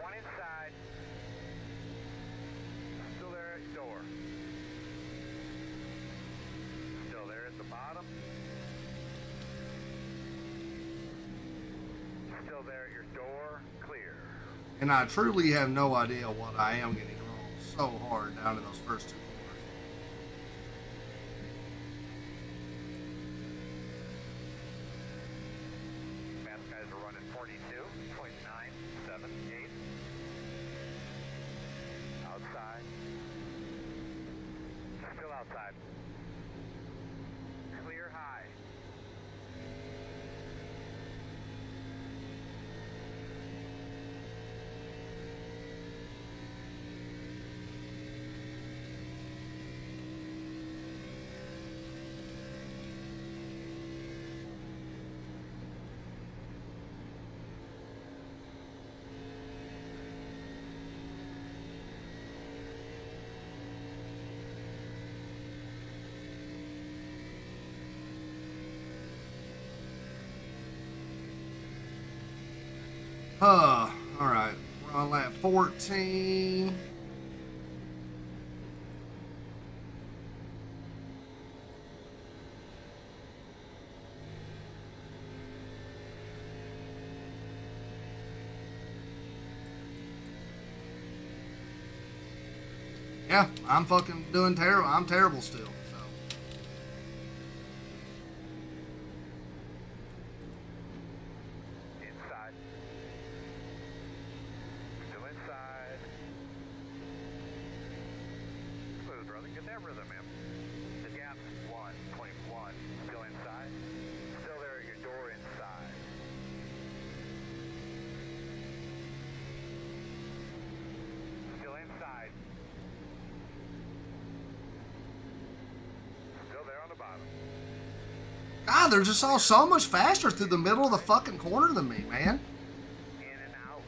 One inside. Still there at your door. Still there at the bottom. Still there at your door. Clear. And I truly have no idea what I am getting wrong so hard down in those first 2 corners. Fast guys are running 42.978. Outside. Still outside. Clear high. Alright. We're On lap 14. Yeah, I'm fucking doing terrible. I'm terrible still. So. Inside. Still inside. Smooth, brother. Get that rhythm, man. The gap's 1.1. Still inside. Still there at your door inside. Still inside. Still there on the bottom. God, they're just all so much faster through the middle of the fucking corner than me, man. In and out.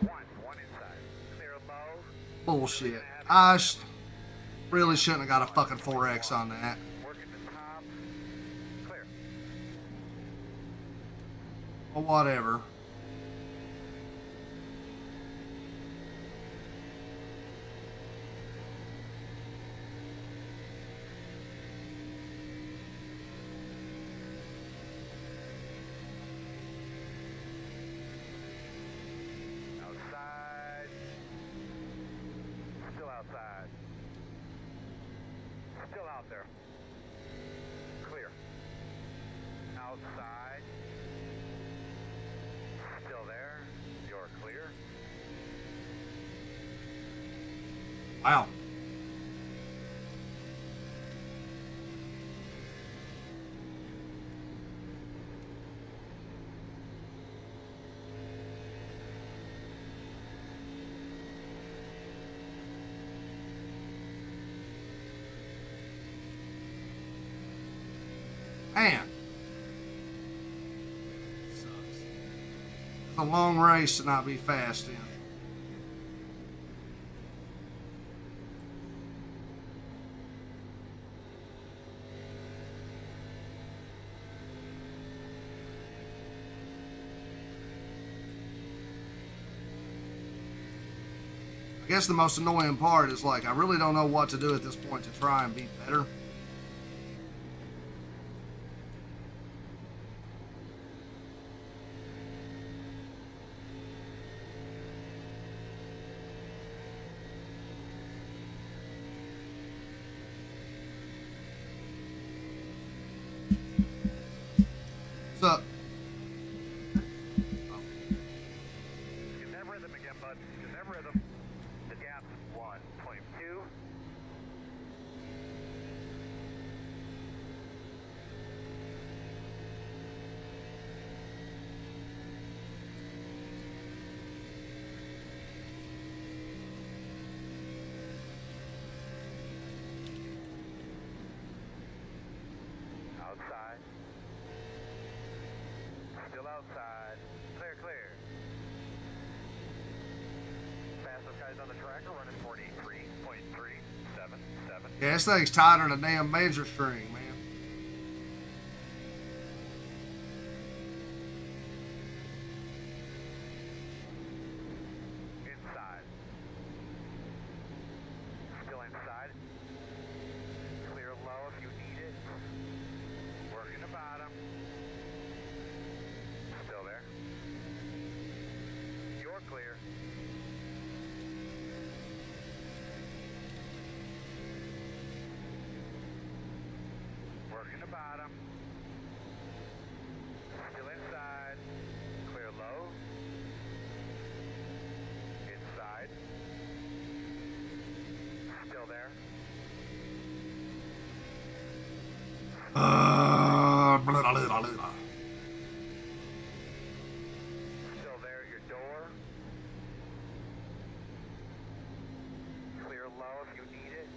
One inside. Clear low. Bullshit. I really shouldn't have got a fucking 4X on that. Working the top. Clear. Well, whatever. Outside. Still outside. Still out there. Clear. Outside. Still there. You're clear. Wow. Man. Sucks. It's a long race to not be fast in. I guess the most annoying part is like I really don't know what to do at this point to try and be better. What's up? Get that rhythm again, bud. Get that rhythm. The gap's 1.2. Outside. Still outside. Clear, clear. Fastest guys on the track are running 43.377. Yeah, this thing's tighter than a damn major string, man. Inside. Still inside. Clear low if you need it. Working the bottom. Still there. You're clear. Working the bottom. Still inside. Clear low. Inside. Still there. Blah, blah, blah, blah. Still there at your door. Clear low if you need it.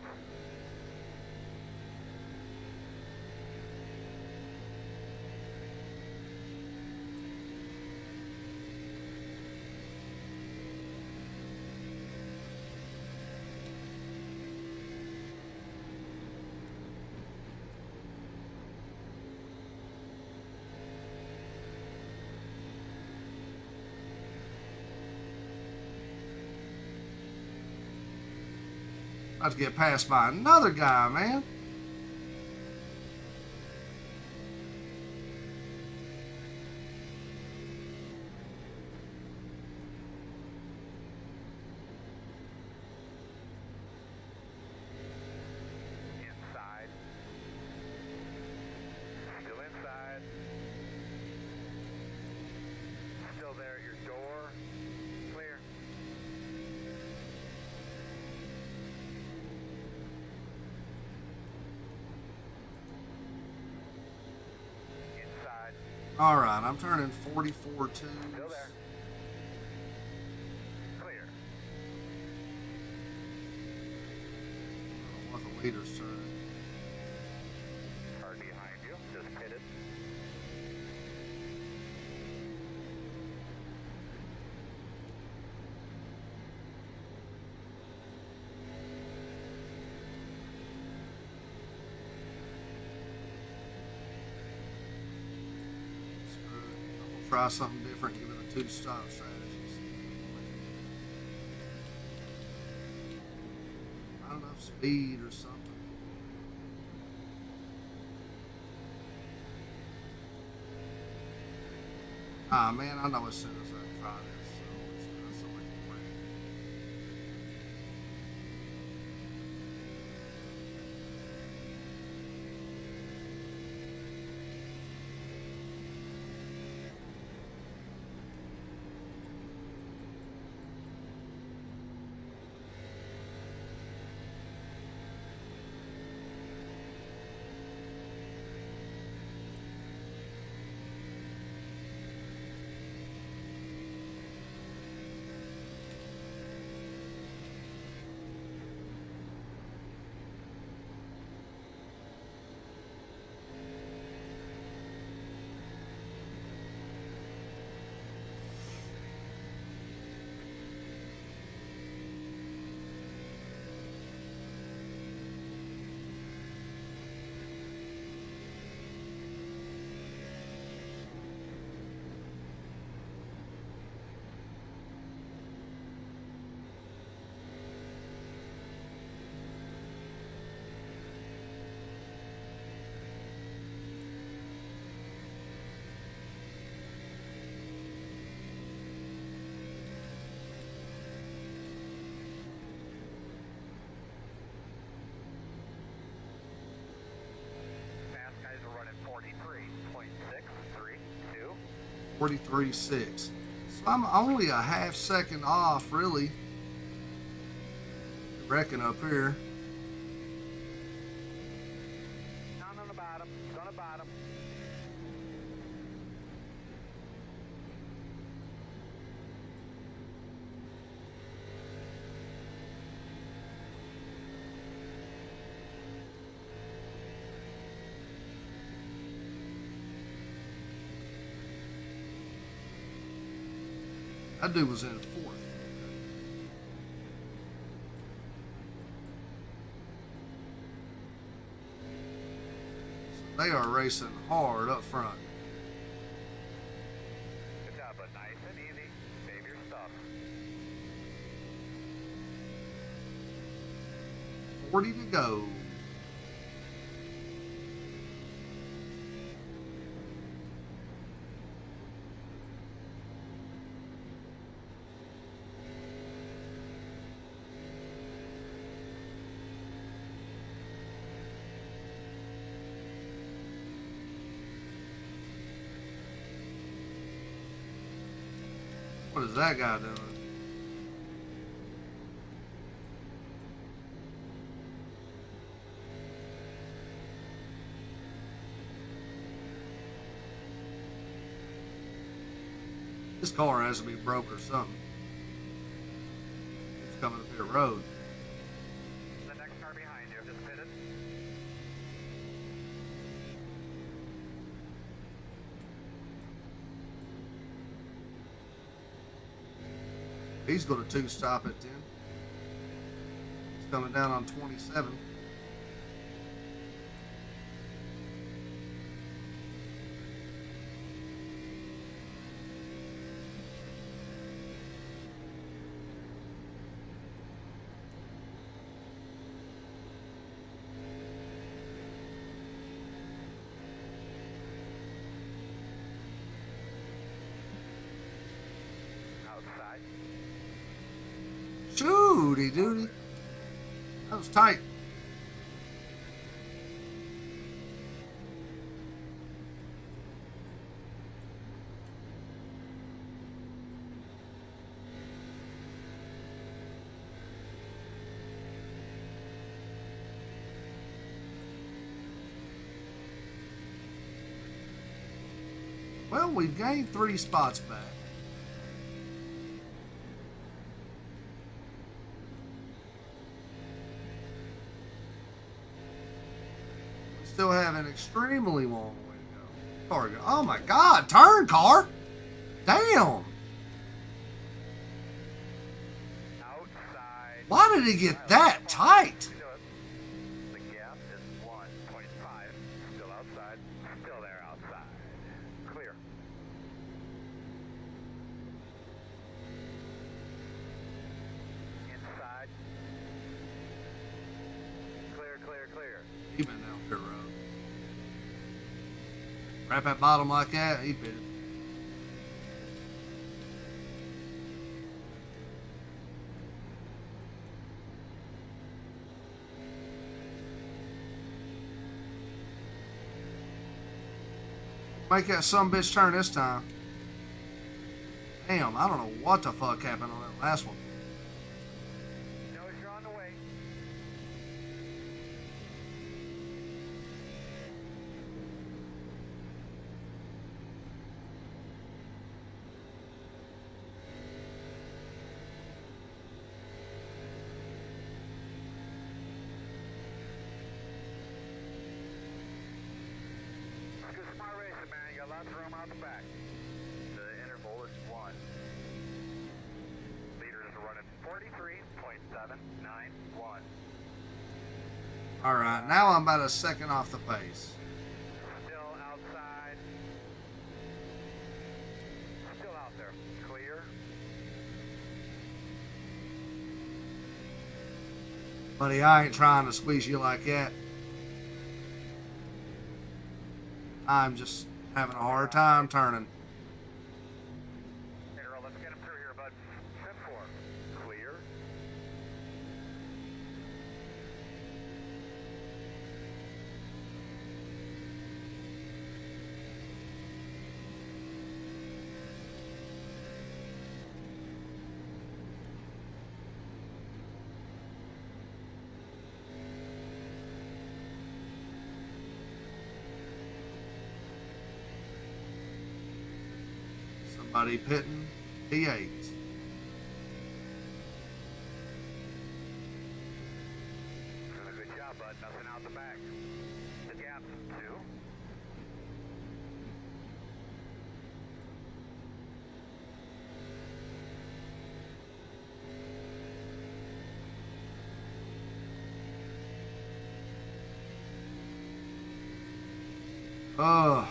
About to get passed by another guy, man. Inside. Still inside. Still there at your door. Clear. Inside. All right, I'm turning 44 twos. Still there. Clear. What the leader's turning. Car behind you. Just pitted. I'm gonna try something different, give it a two-stop strategy. Not enough speed or something. Ah, man, I know as soon as I try this, so that's the way to work. Fast guys are running 43.632. 43.6. So I'm only a half second off, really. Reckon up here. Down on the bottom. It's on the bottom. That dude was in fourth. So they are racing hard up front. Good job, but nice and easy. Save your stuff. 40 to go. What is that guy doing? This car has to be broke or something. It's coming up pit road. The next car behind you. Just pitted. He's going to two-stop at 10. He's coming down on 27. Shooty doody. That was tight. Well, we've gained 3 spots back. We still have an extremely long way to go. Target. Oh my God! Turn, car! Damn! Outside. Why did it get that tight? The gap is 1.5. Still outside. Still there outside. Clear. Inside. Clear, clear, clear. He been down pit road. Wrap that bottom like that, he pitted. Make that sumbitch turn this time. Damn, I don't know what the fuck happened on that last one. Knows you're on the way. Let's go smart racing, man. You got lots of room out the back. The interval is 1. Leaders are running 43.791. Alright, now I'm about a second off the pace. Still outside. Still out there. Clear. Buddy, I ain't trying to squeeze you like that. I'm just having a hard time turning. Interval, let's get him through here, bud. Set 4. Clear. Somebody pitting P8. Doing a good job, bud. Nothing out the back. The gap's 2. Ugh.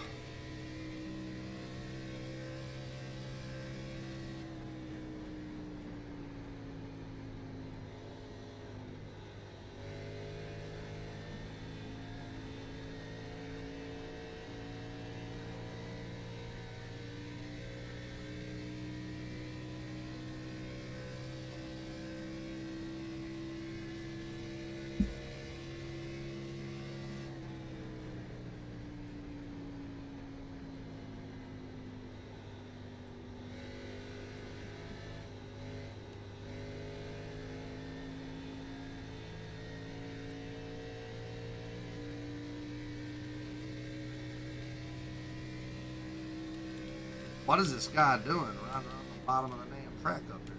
What is this guy doing right around the bottom of the damn track up there?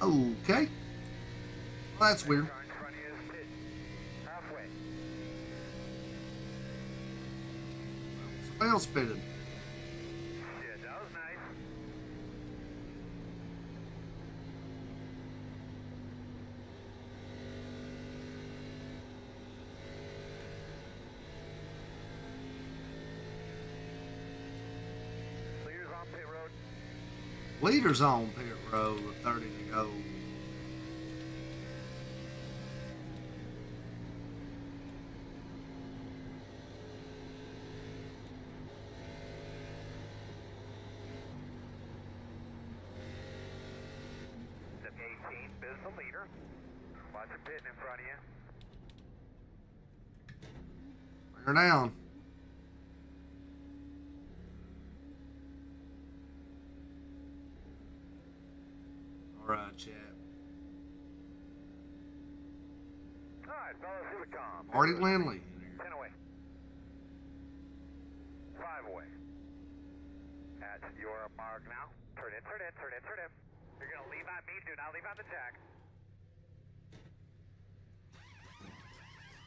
Okay. Well, that's weird. Car in front of you is pit. Halfway. Somebody else pitted. Shit, that was nice. Leaders on pit road. Leaders on pit road with 30 to go. is the leader. Watch him pitting in front of you. Bring her down. All right, chat. All right, fellas, here we come. Marty Lindley. 10 away. 5 away. At your mark now. Turn in, turn in, turn in, turn in. You're going to leave on me. Do not leave on the jack.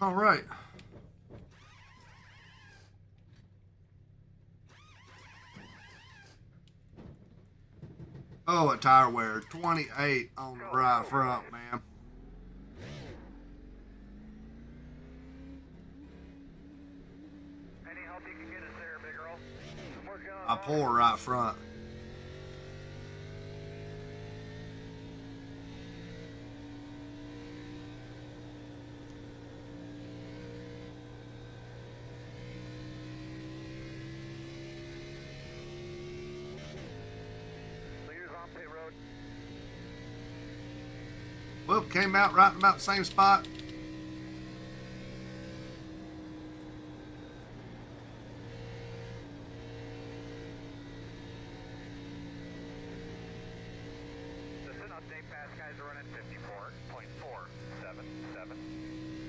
All right. Oh, a tire wear. 28 on the right front, man. Any help you can get us there, big girl? We're going I pull her right front. Whoop, came out right about the same spot. Just an update, fast guys are running 54.477.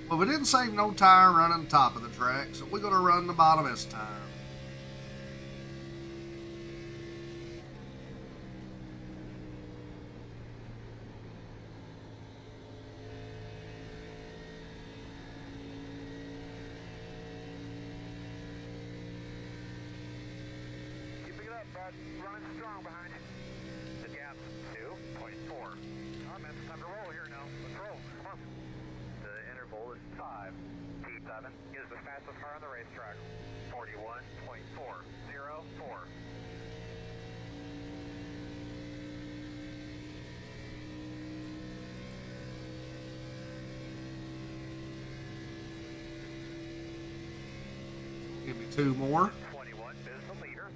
Well, we didn't save no tire running the top of the track, so we're going to run the bottom this time. Running strong behind you. The gap 2.4. Oh man, it's time to roll here now. Let's roll. Come on. The interval is 5. T7 is the fastest car on the racetrack. 41.404. Give me 2 more. 21 is the leader.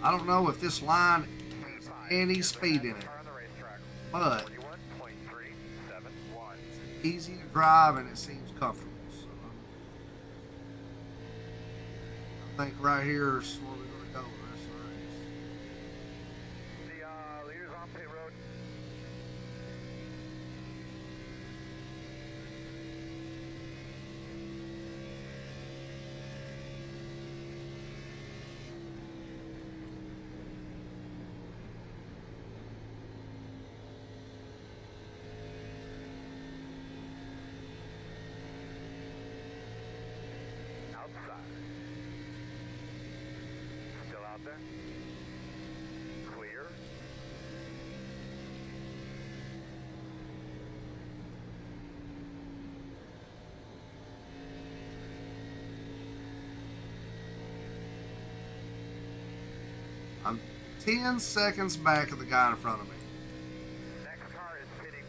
I don't know if this line has any speed in it, but it's easy to drive and it seems comfortable. So I think right here is where we're going to go the rest of the race. The leader's on pit road. Outside. Still out there. Clear. I'm 10 seconds back of the guy in front of me. Next car is pitting.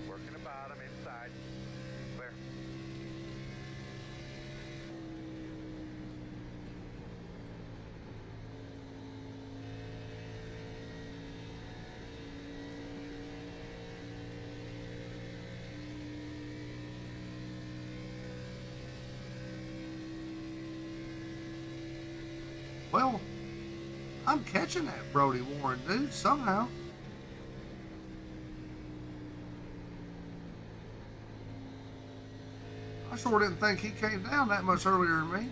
Working the bottom inside. Clear. Well, I'm catching that Brody Warren dude somehow. I sure didn't think he came down that much earlier than me.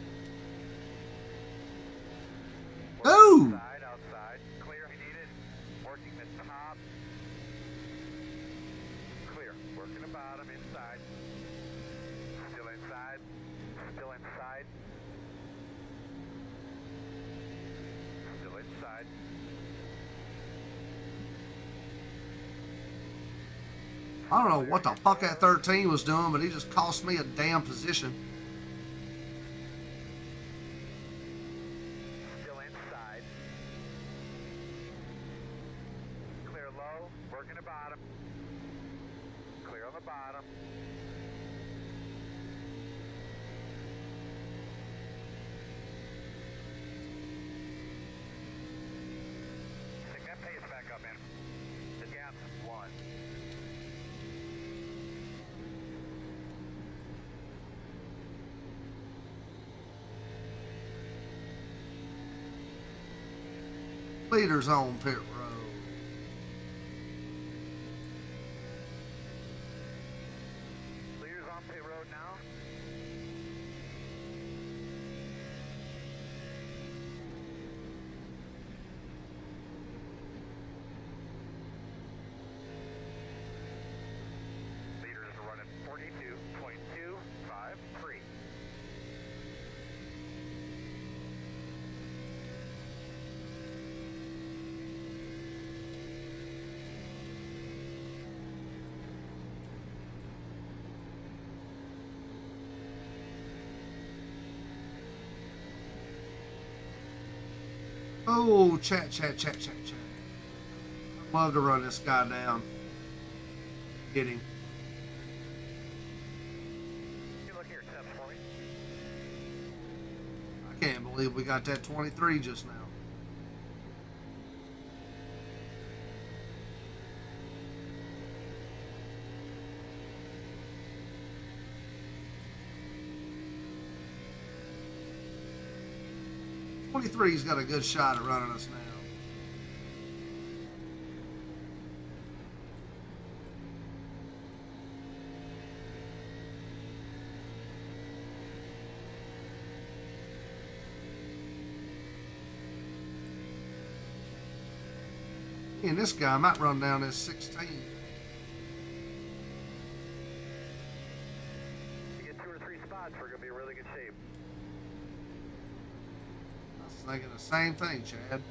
Ooh! Outside. Clear. We need it. Working the top. Clear. Working the bottom. Inside. Still inside. Still inside. Still inside. I don't know what the fuck that 13 was doing, but he just cost me a damn position. Still inside. Clear low, working the bottom. Clear on the bottom. Pick that pace back up, man. The gap's 1. Leaders on pit road. Leaders on pit road now. Leaders are running 42.253. Oh, chat. I'd love to run this guy down. Get him. You look here, steps for me. I can't believe we got that 23 just now. He's got a good shot at running us now. And this guy might run down this 16. You get 2 or 3 spots, we're going to be in really good shape. I was thinking the same thing, Chad.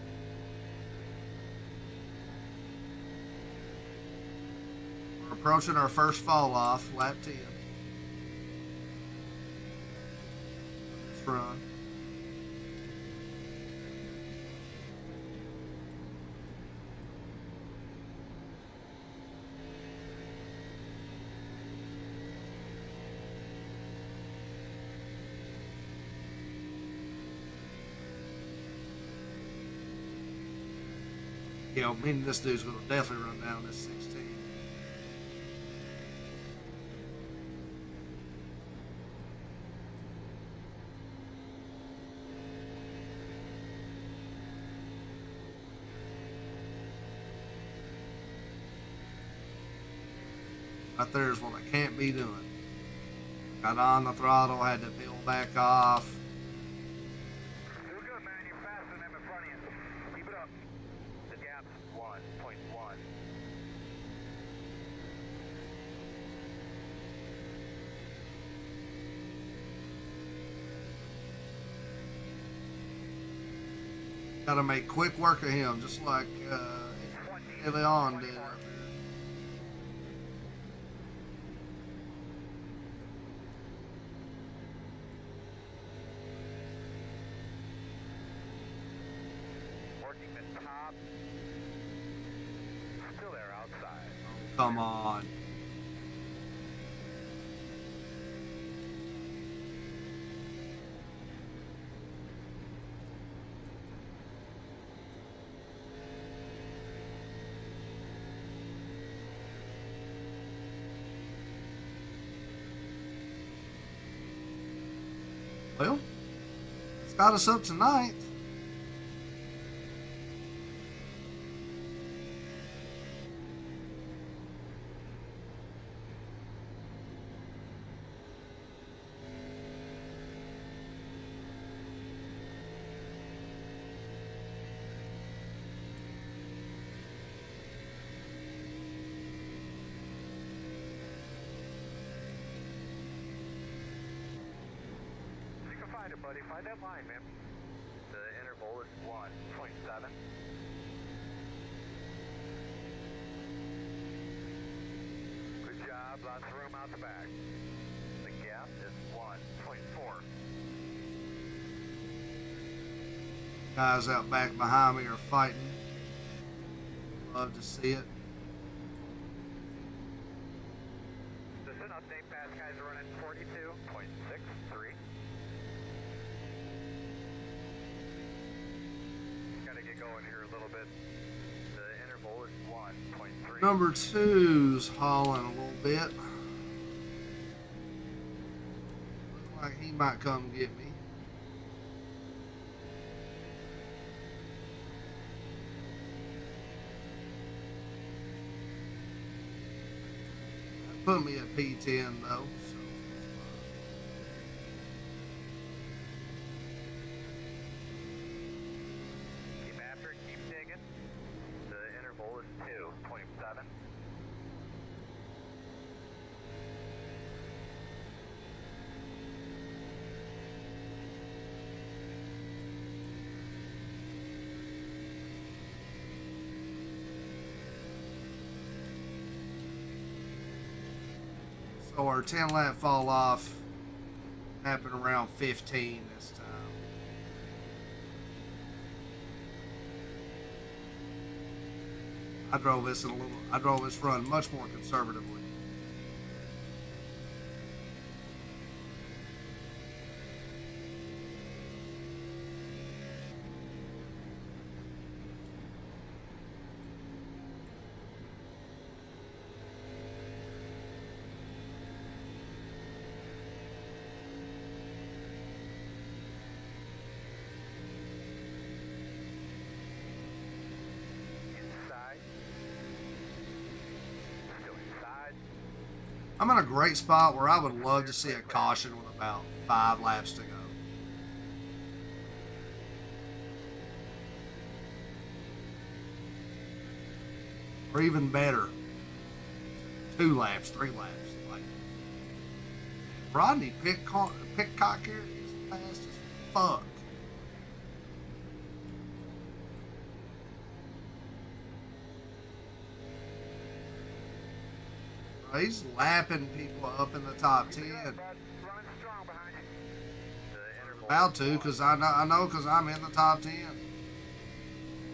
We're approaching our first fall off, lap 10. Let's run. You know, me and this dude's going to definitely run down this 16. Right there is what I can't be doing. Got on the throttle, had to peel back off. You're good, man. You're faster than them in front of you. Keep it up. The gap's 1.1. Got to make quick work of him, just like Leon did. Working the top. Still there outside. Come on. Well, it's got us up tonight. You can find it, buddy. Find that line, man. The interval is 1.7. Cruise job, lots of room out the back. The gap is 1.4. Guys out back behind me are fighting. Love to see it. Just an update, fast guys are running 42.63. Gotta get going here a little bit. The interval is 1.3. Number 2's hauling a little bit. Looks like he might come get me. Put me at P10 though. So. Keep after it, keep digging. The interval is 2.7. So our 10 lap fall off happened around 15 this time. I drove this run much more conservatively. I'm in a great spot where I would love to see a caution with about 5 laps to go. Or even better, 2 laps, 3 laps. Like Rodney Pitcock here is fast as fuck. He's lapping people up in the top 10. About to, because I know, because I'm in the top 10.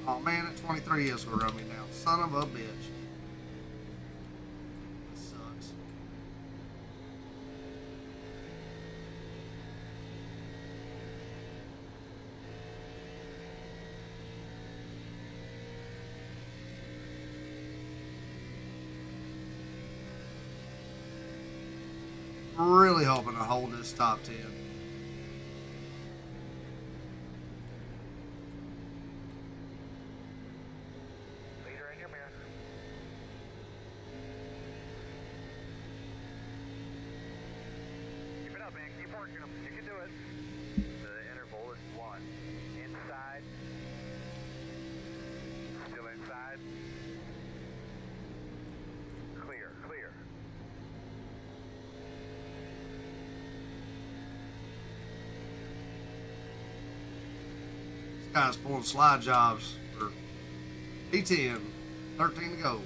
Oh man, at 23 is going to run me down. Son of a bitch. This sucks. Really hoping to hold this top 10. Leader in your mirror. Keep it up, man. Keep working them. You can do it. The interval is 1. Inside. Still inside. Clear, clear. This guy's pulling slide jobs for P10. 13 to go.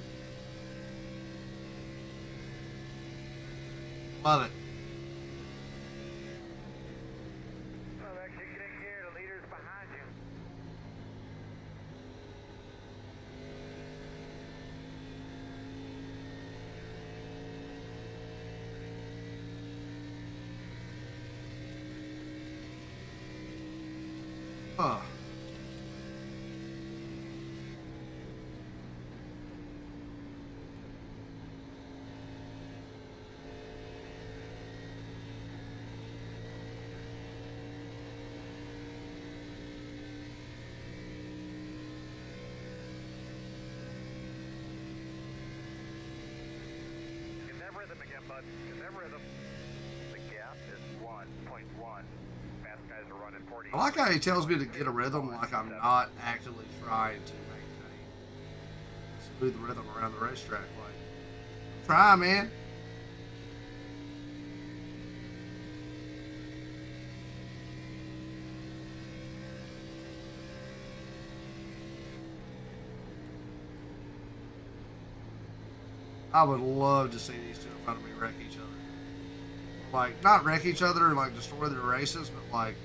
Love it. Well, actually, get in here. The leader's behind you. Huh. Get that rhythm again, bud. Get that rhythm. The gap is 1.1. Fast guys are running 40. I like how he tells me to get a rhythm like I'm not actively trying to maintain smooth rhythm around the racetrack. Like, try, man. I would love to see these two in front of me wreck each other. Like, not wreck each other and like destroy their races, but like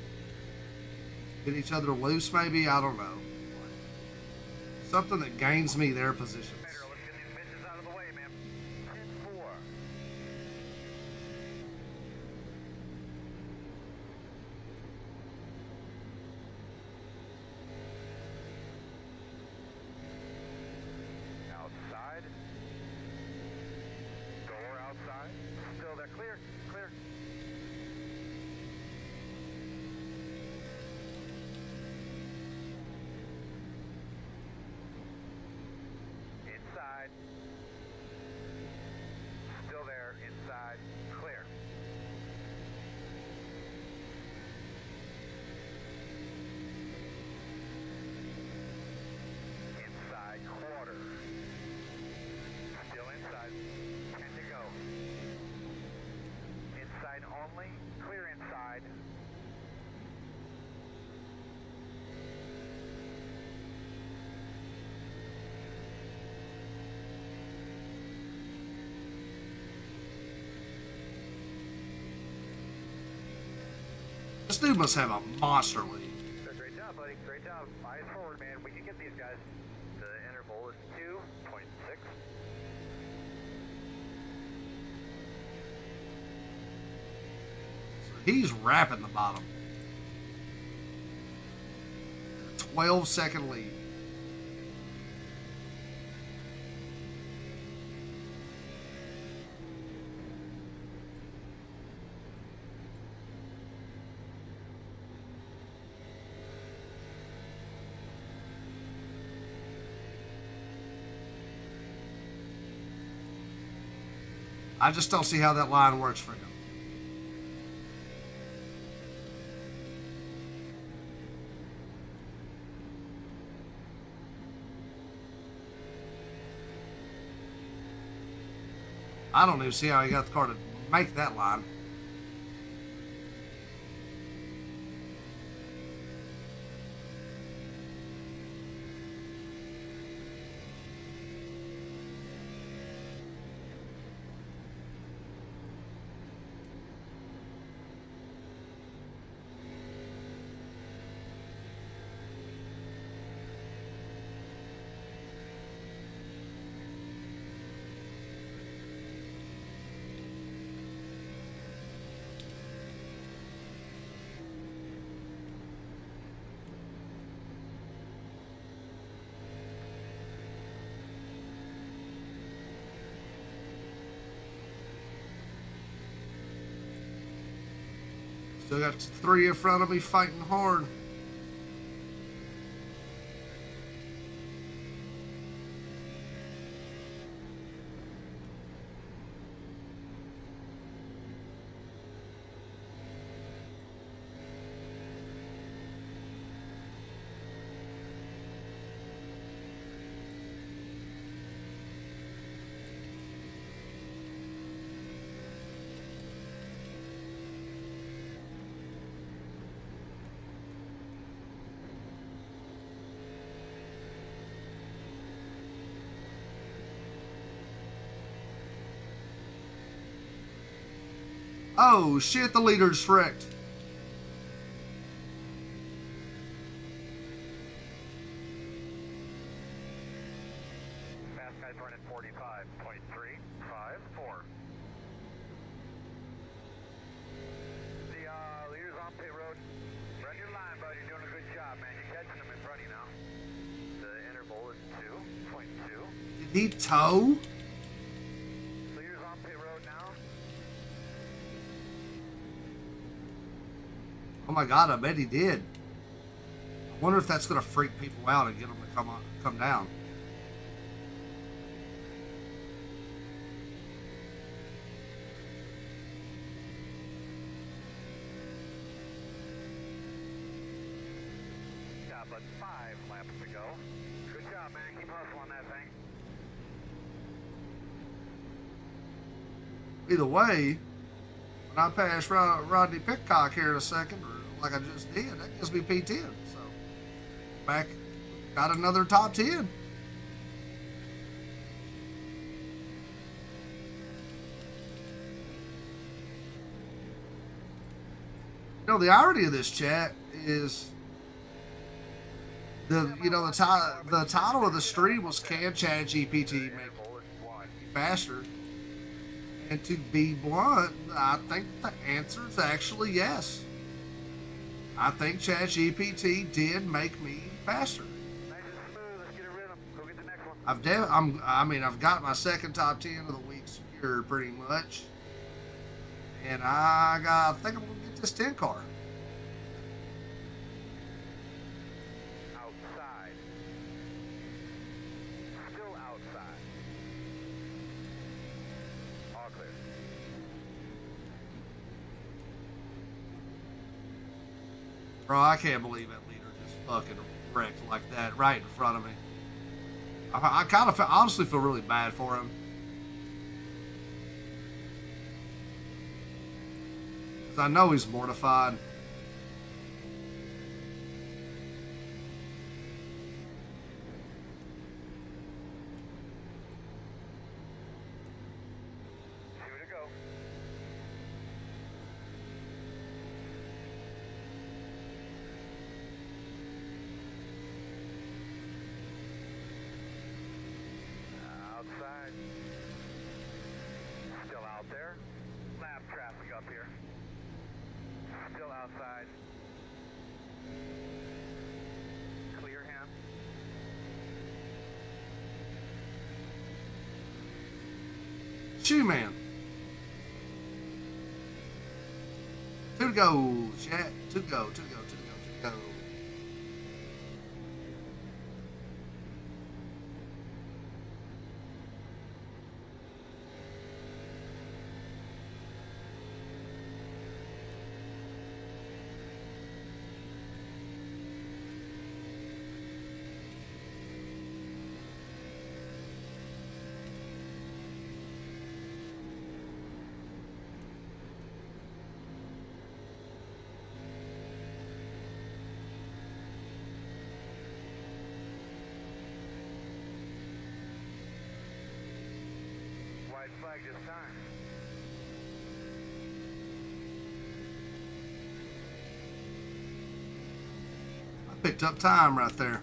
get each other loose maybe. I don't know. Something that gains me their positions. Let's get these bitches out of the way, man. 10-4. Outside. Door outside. Still there. Clear. Clear. Inside. Still there. Inside. Clear. Inside quarter. Still inside. 10 to go. Inside only. Clear inside. This dude must have a monster lead. Great job, buddy. Great job. Eyes forward, man. We can get these guys. The interval is 2.6. He's wrapping the bottom. 12-second lead. I just don't see how that line works for him. I don't even see how he got the car to make that line. Still got 3 in front of me fighting hard. Oh shit, the leader's wrecked. Fast guy's running 45.354. The leader's on pit road. Run your line, bud. You're doing a good job, man. You're catching them in front of you now. The interval is 2.2. Did he tow? Leader's on pit road now. Oh my god, I bet he did. I wonder if that's gonna freak people out and get them to come down. Yeah, but 5 laps to go. Good job, man. Keep hustling that thing. Either way, when I pass Rodney Pitcock here in a second, or like I just did, that gives me P10. So back, got another top 10. know, the irony of this, chat, is the title of the stream was "Can ChatGPT make it faster?" And to be blunt, I think the answer is actually yes. I think ChatGPT did make me faster. I've got my second top 10 of the week secured pretty much, and I think I'm gonna get this 10 car. Outside. Still outside. All clear. Bro, I can't believe that leader just fucking wrecked like that right in front of me. I kind of honestly feel really bad for him. Because I know he's mortified. Two to go. Outside. Still out there. Lap traffic up here. Still outside. Clear hand. Shoe man. Two to go, chat. Two to go, two to go, two to go, two to go. White flag this time. I picked up time right there.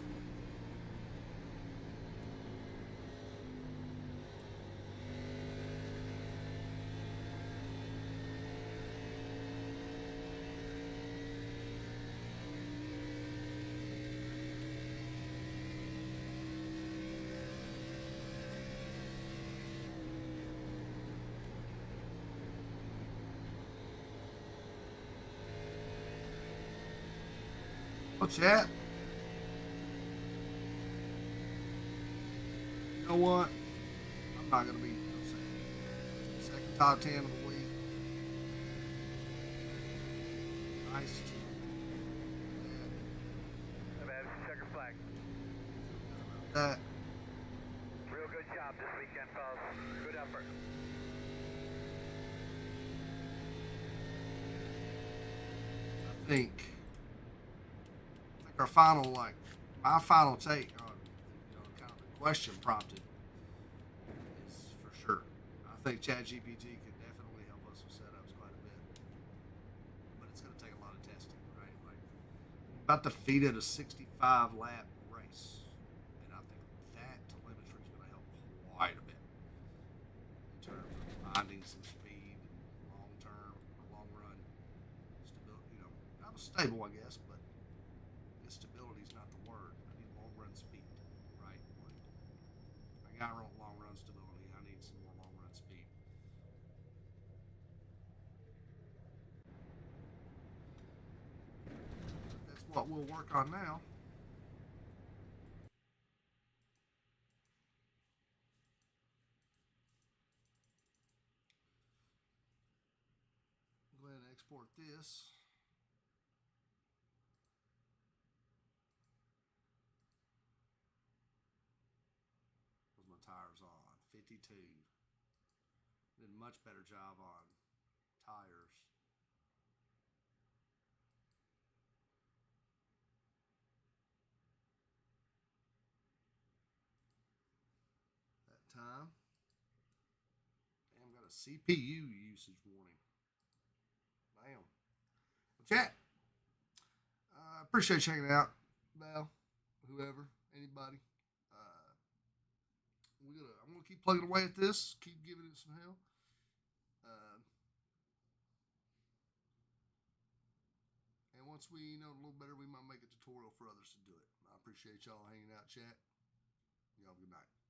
Well, chat. You know what? I'm not going to be second top 10 of the week. Nice. I've added checker flag. That. Real good job this weekend, fellas. Good effort. I think our final, my final take on, kind of the question prompted is for sure. I think ChatGPT can definitely help us with setups quite a bit, but it's going to take a lot of testing, right? Like, about to feed it a 65 lap race, and I think that telemetry is going to help quite a bit in terms of finding some speed, long run stability. Not stable, I guess, but stability is not the word. I need long run speed, right? Like, I got long run stability. I need some more long run speed. That's what we'll work on now. Go ahead and export this. My tires on 52. Did a much better job on tires. That time. Damn, got a CPU usage warning. Damn. Chat. appreciate you hanging out, Val, whoever, anybody. I'm gonna keep plugging away at this, keep giving it some hell. Uh, and once we know a little better, we might make a tutorial for others to do it. I appreciate y'all hanging out, chat. Y'all have a good night.